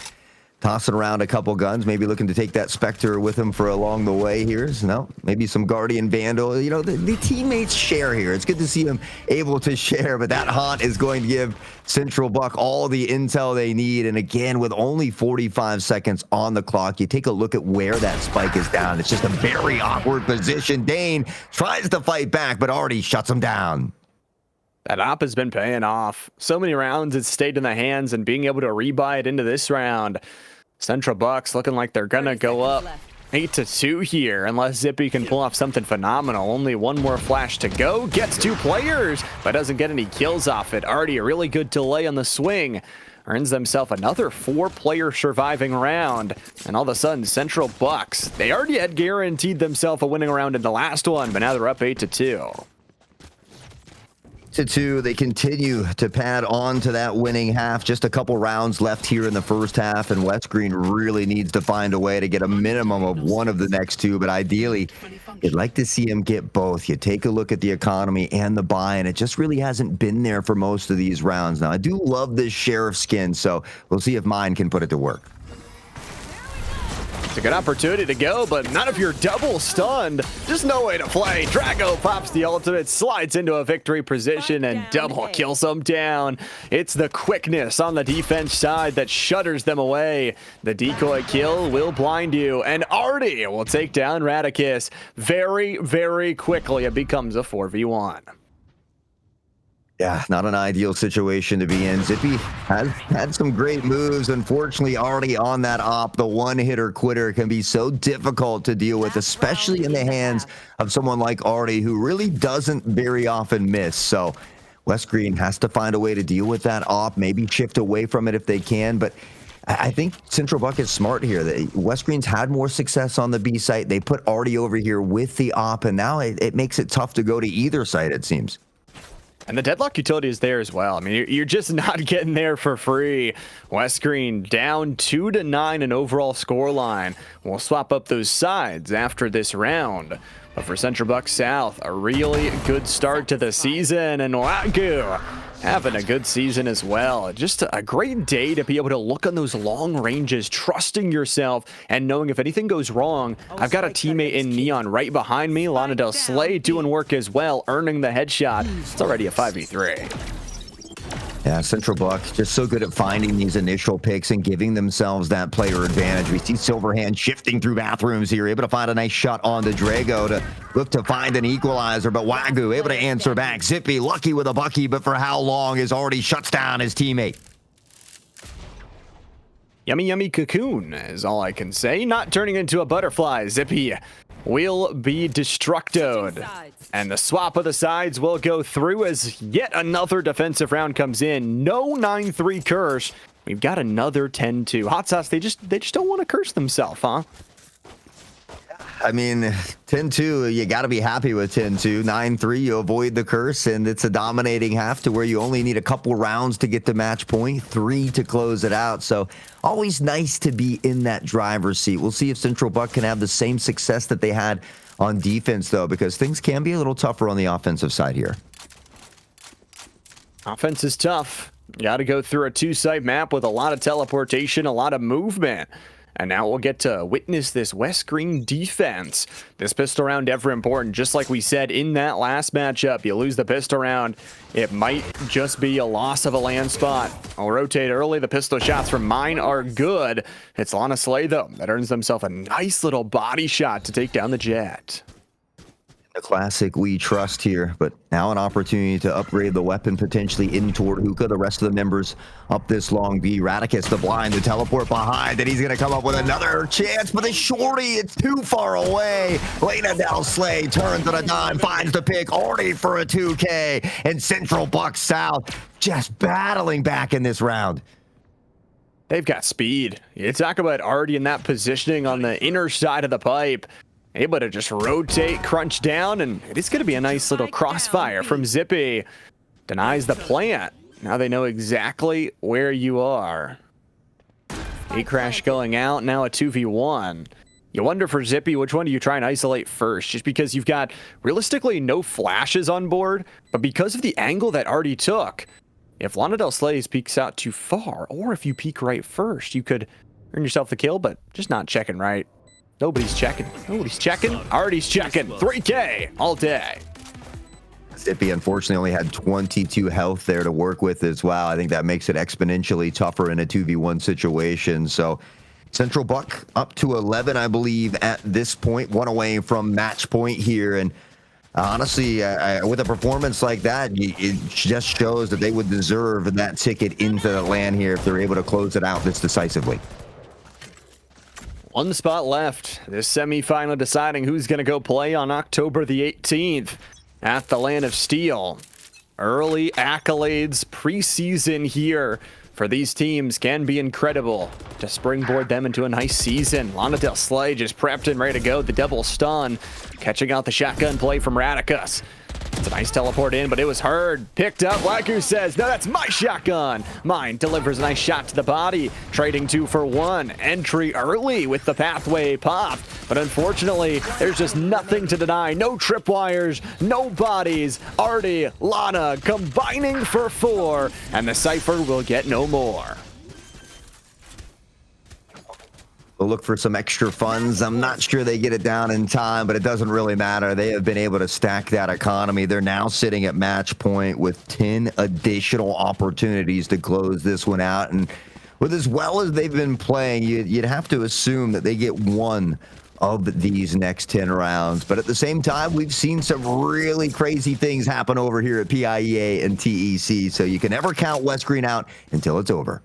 tossing around a couple guns, maybe looking to take that Spectre with him for along the way here. No, maybe some Guardian Vandal. You know, the teammates share here. It's good to see them able to share, but that haunt is going to give Central Buck all the intel they need. And again, with only 45 seconds on the clock, you take a look at where that spike is down. It's just a very awkward position. Dane tries to fight back, but already shuts him down. That op has been paying off. So many rounds it's stayed in the hands, and being able to rebuy it into this round. Central Bucks looking like they're gonna go up 8-2 here, unless Zippy can pull off something phenomenal. Only one more flash to go. Gets 2 players, but doesn't get any kills off it. Already a really good delay on the swing. Earns themselves another 4-player surviving round. And all of a sudden, Central Bucks, they already had guaranteed themselves a winning round in the last one, but now they're up 8-2. 2, they continue to pad on to that winning half. Just a couple rounds left here in the first half, and West Greene really needs to find a way to get a minimum of one of the next 2, but ideally, you'd like to see him get both. You take a look at the economy and the buy, and it just really hasn't been there for most of these rounds. Now, I do love this Sheriff skin, so we'll see if mine can put it to work. It's a good opportunity to go, but not if you're double stunned. Just no way to play. Drago pops the ultimate, slides into a victory position, and double kills them down. It's the quickness on the defense side that shutters them away. The decoy kill will blind you, and Artie will take down Radicus very, very quickly. It becomes a 4v1. Yeah, not an ideal situation to be in. Zippy has had some great moves. Unfortunately, already on that op, the one-hitter quitter can be so difficult to deal with, especially in the hands of someone like Artie, who really doesn't very often miss. So West Greene has to find a way to deal with that op, maybe shift away from it if they can. But I think Central Buck is smart here. West Greene's had more success on the B site. They put Artie over here with the op, and now it makes it tough to go to either site, it seems. And the deadlock utility is there as well. I mean, you're just not getting there for free. West Greene down 2-9 in overall scoreline. We'll swap up those sides after this round. But for Central Buck South, a really good start to the season. And Wagyu having a good season as well. Just a great day to be able to look on those long ranges, trusting yourself and knowing if anything goes wrong, I've got a teammate in Neon right behind me. Lana Del Slay doing work as well, earning the headshot. It's already a 5v3. Yeah, Central Buck just so good at finding these initial picks and giving themselves that player advantage. We see Silverhand shifting through bathrooms here, able to find a nice shot on the Drago to look to find an equalizer, but Wagyu able to answer back. Zippy lucky with a bucky, but for how long is already shuts down his teammate. Yummy, yummy cocoon is all I can say. Not turning into a butterfly. Zippy will be destructoed. And the swap of the sides will go through as yet another defensive round comes in. No 9-3 curse. We've got another 10-2. Hot Sauce, they just don't want to curse themselves, huh? I mean, 10-2, you got to be happy with 10-2. 9-3, you avoid the curse, and it's a dominating half to where you only need a couple rounds to get to match point, 3 to close it out. So always nice to be in that driver's seat. We'll see if Central Buck can have the same success that they had on defense, though, because things can be a little tougher on the offensive side here. Offense is tough. You got to go through a 2-site map with a lot of teleportation, a lot of movement. And now we'll get to witness this West Greene defense. This pistol round ever important, just like we said in that last matchup. You lose the pistol round, it might just be a loss of a land spot. I'll rotate early. The pistol shots from Mine are good. It's Lana Slay, though, that earns themselves a nice little body shot to take down the Jet. The classic we trust here, but now an opportunity to upgrade the weapon potentially in toward Hookah. The rest of the members up this long B. Radicus, the blind, the teleport behind, and he's going to come up with another chance, but the shorty, it's too far away. Lena Del Slay turns on a dime, finds the pick, already for a 2K, and Central Buck South just battling back in this round. They've got speed. You talk about already in that positioning on the inner side of the pipe. Able to just rotate, crunch down, and it is going to be a nice little crossfire from Zippy. Denies the plant. Now they know exactly where you are. A crash going out, now a 2v1. You wonder for Zippy, which one do you try and isolate first? Just because you've got realistically no flashes on board, but because of the angle that Artie took, if Lana Del Slays peeks out too far, or if you peek right first, you could earn yourself the kill, but just not checking right. Nobody's checking. Nobody's checking. Artie's checking. 3K all day. Zippy unfortunately only had 22 health there to work with as well. I think that makes it exponentially tougher in a 2v1 situation. So Central Buck up to 11, I believe, at this point. One away from match point here. And honestly, with a performance like that, it just shows that they would deserve that ticket into the LAN here if they're able to close it out this decisively. One spot left. This semifinal deciding who's going to go play on October the 18th at the Land of Steel. Early accolades preseason here for these teams can be incredible to springboard them into a nice season. Lana Del Slay just prepped and ready to go. The double stun, catching out the shotgun play from Radicus. It's a nice teleport in, but it was heard. Picked up, Wagyu says, no, that's my shotgun. Mine delivers a nice shot to the body. Trading 2 for 1. Entry early with the pathway popped. But unfortunately, there's just nothing to deny. No tripwires, no bodies. Artie, Lana combining for 4. And the Cypher will get no more. We'll look for some extra funds. I'm not sure they get it down in time, but it doesn't really matter. They have been able to stack that economy. They're now sitting at match point with 10 additional opportunities to close this one out. And with as well as they've been playing, you'd have to assume that they get one of these next 10 rounds. But at the same time, we've seen some really crazy things happen over here at PIEA and TEC. So you can never count West Greene out until it's over.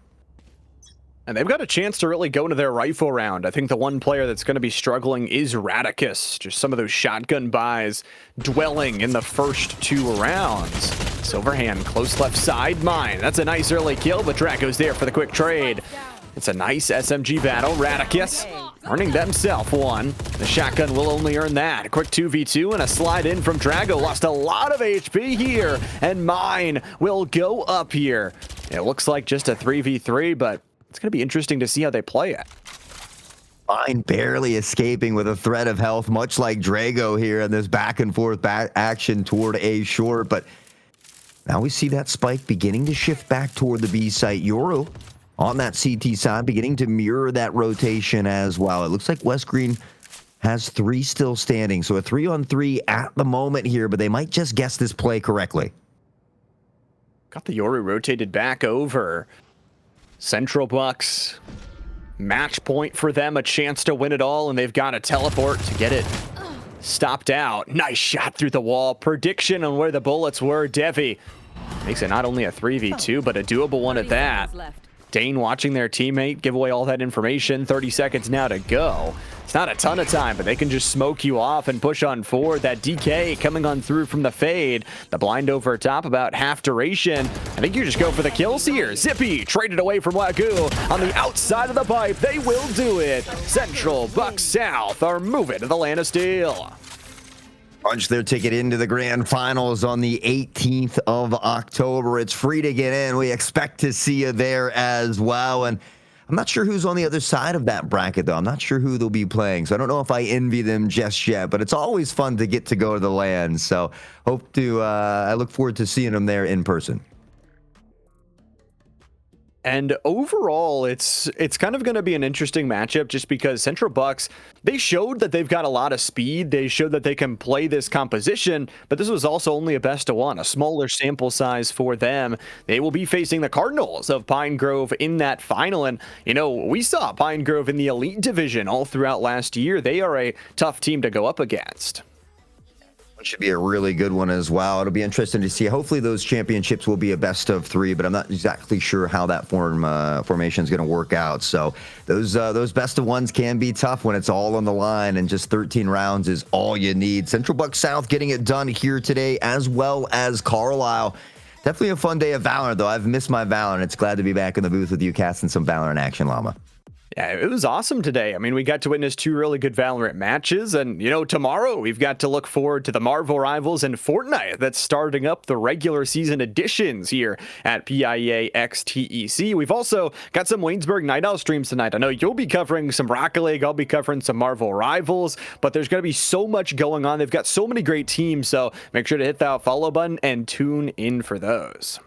And they've got a chance to really go into their rifle round. I think the one player that's going to be struggling is Radicus. Just some of those shotgun buys dwelling in the first 2 rounds. Silverhand, close left side, Mine. That's a nice early kill, but Drago's there for the quick trade. It's a nice SMG battle. Radicus earning themselves one. The shotgun will only earn that. A quick 2v2 and a slide in from Drago. Lost a lot of HP here, and Mine will go up here. It looks like just a 3v3, but it's going to be interesting to see how they play it. Mine barely escaping with a threat of health, much like Drago here in this back and forth action toward A short. But now we see that spike beginning to shift back toward the B site. Yoru on that CT side beginning to mirror that rotation as well. It looks like West Greene has 3 still standing. So a 3-on-3 at the moment here, but they might just guess this play correctly. Got the Yoru rotated back over. Central Bucks, match point for them, a chance to win it all, and they've got a teleport to get it stopped out. Nice shot through the wall. Prediction on where the bullets were. Devi makes it not only a 3v2, but a doable one at that. Dane watching their teammate give away all that information. 30 seconds now to go. It's not a ton of time, but they can just smoke you off and push on forward. That DK coming on through from the fade. The blind over top, about half duration. I think you just go for the kills here. Zippy traded away from Wagyu on the outside of the pipe. They will do it. Central Buck South are moving to the Land of Steel. Punch their ticket into the grand finals on the 18th of October. It's free to get in. We expect to see you there as well. And I'm not sure who's on the other side of that bracket, though. I'm not sure who they'll be playing, so I don't know if I envy them just yet. But it's always fun to get to go to the LAN. So I look forward to seeing them there in person. And overall, it's kind of going to be an interesting matchup just because Central Bucks, they showed that they've got a lot of speed. They showed that they can play this composition, but this was also only a best of one, a smaller sample size for them. They will be facing the Cardinals of Pine Grove in that final. And, you know, we saw Pine Grove in the Elite Division all throughout last year. They are a tough team to go up against. Should be a really good one as well. It'll be interesting to see. Hopefully those championships will be a best of 3, but I'm not exactly sure how that formation is going to work out. So those best of ones can be tough when it's all on the line, and just 13 rounds is all you need. Central Bucks South getting it done here today, as well as Carlisle. Definitely a fun day of Valorant, though. I've missed my Valorant. It's glad to be back in the booth with you, casting some Valorant action, Llama. Yeah, it was awesome today. I mean, we got to witness 2 really good Valorant matches, and, you know, tomorrow we've got to look forward to the Marvel Rivals and Fortnite that's starting up the regular season editions here at PIEA XTEC. We've also got some Waynesburg Night Owl streams tonight. I know you'll be covering some Rocket League, I'll be covering some Marvel Rivals, but there's going to be so much going on. They've got so many great teams, so make sure to hit that follow button and tune in for those.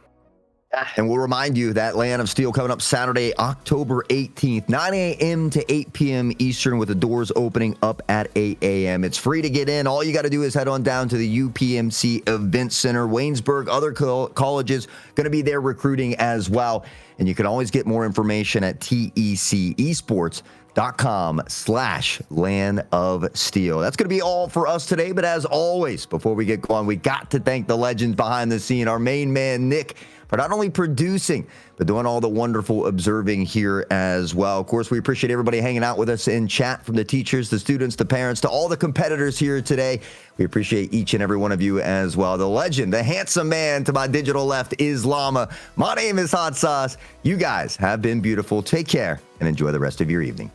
And we'll remind you that Land of Steel coming up Saturday, October 18th, 9 a.m. to 8 p.m. Eastern, with the doors opening up at 8 a.m. It's free to get in. All you got to do is head on down to the UPMC Event Center. Waynesburg, other colleges going to be there recruiting as well. And you can always get more information at TECesports.com/Land of Steel. That's going to be all for us today. But as always, before we get going, we got to thank the legends behind the scene, our main man, Nick, for not only producing, but doing all the wonderful observing here as well. Of course, we appreciate everybody hanging out with us in chat, from the teachers, the students, the parents, to all the competitors here today. We appreciate each and every one of you as well. The legend, the handsome man to my digital left is Llama. My name is Hot Sauce. You guys have been beautiful. Take care and enjoy the rest of your evening.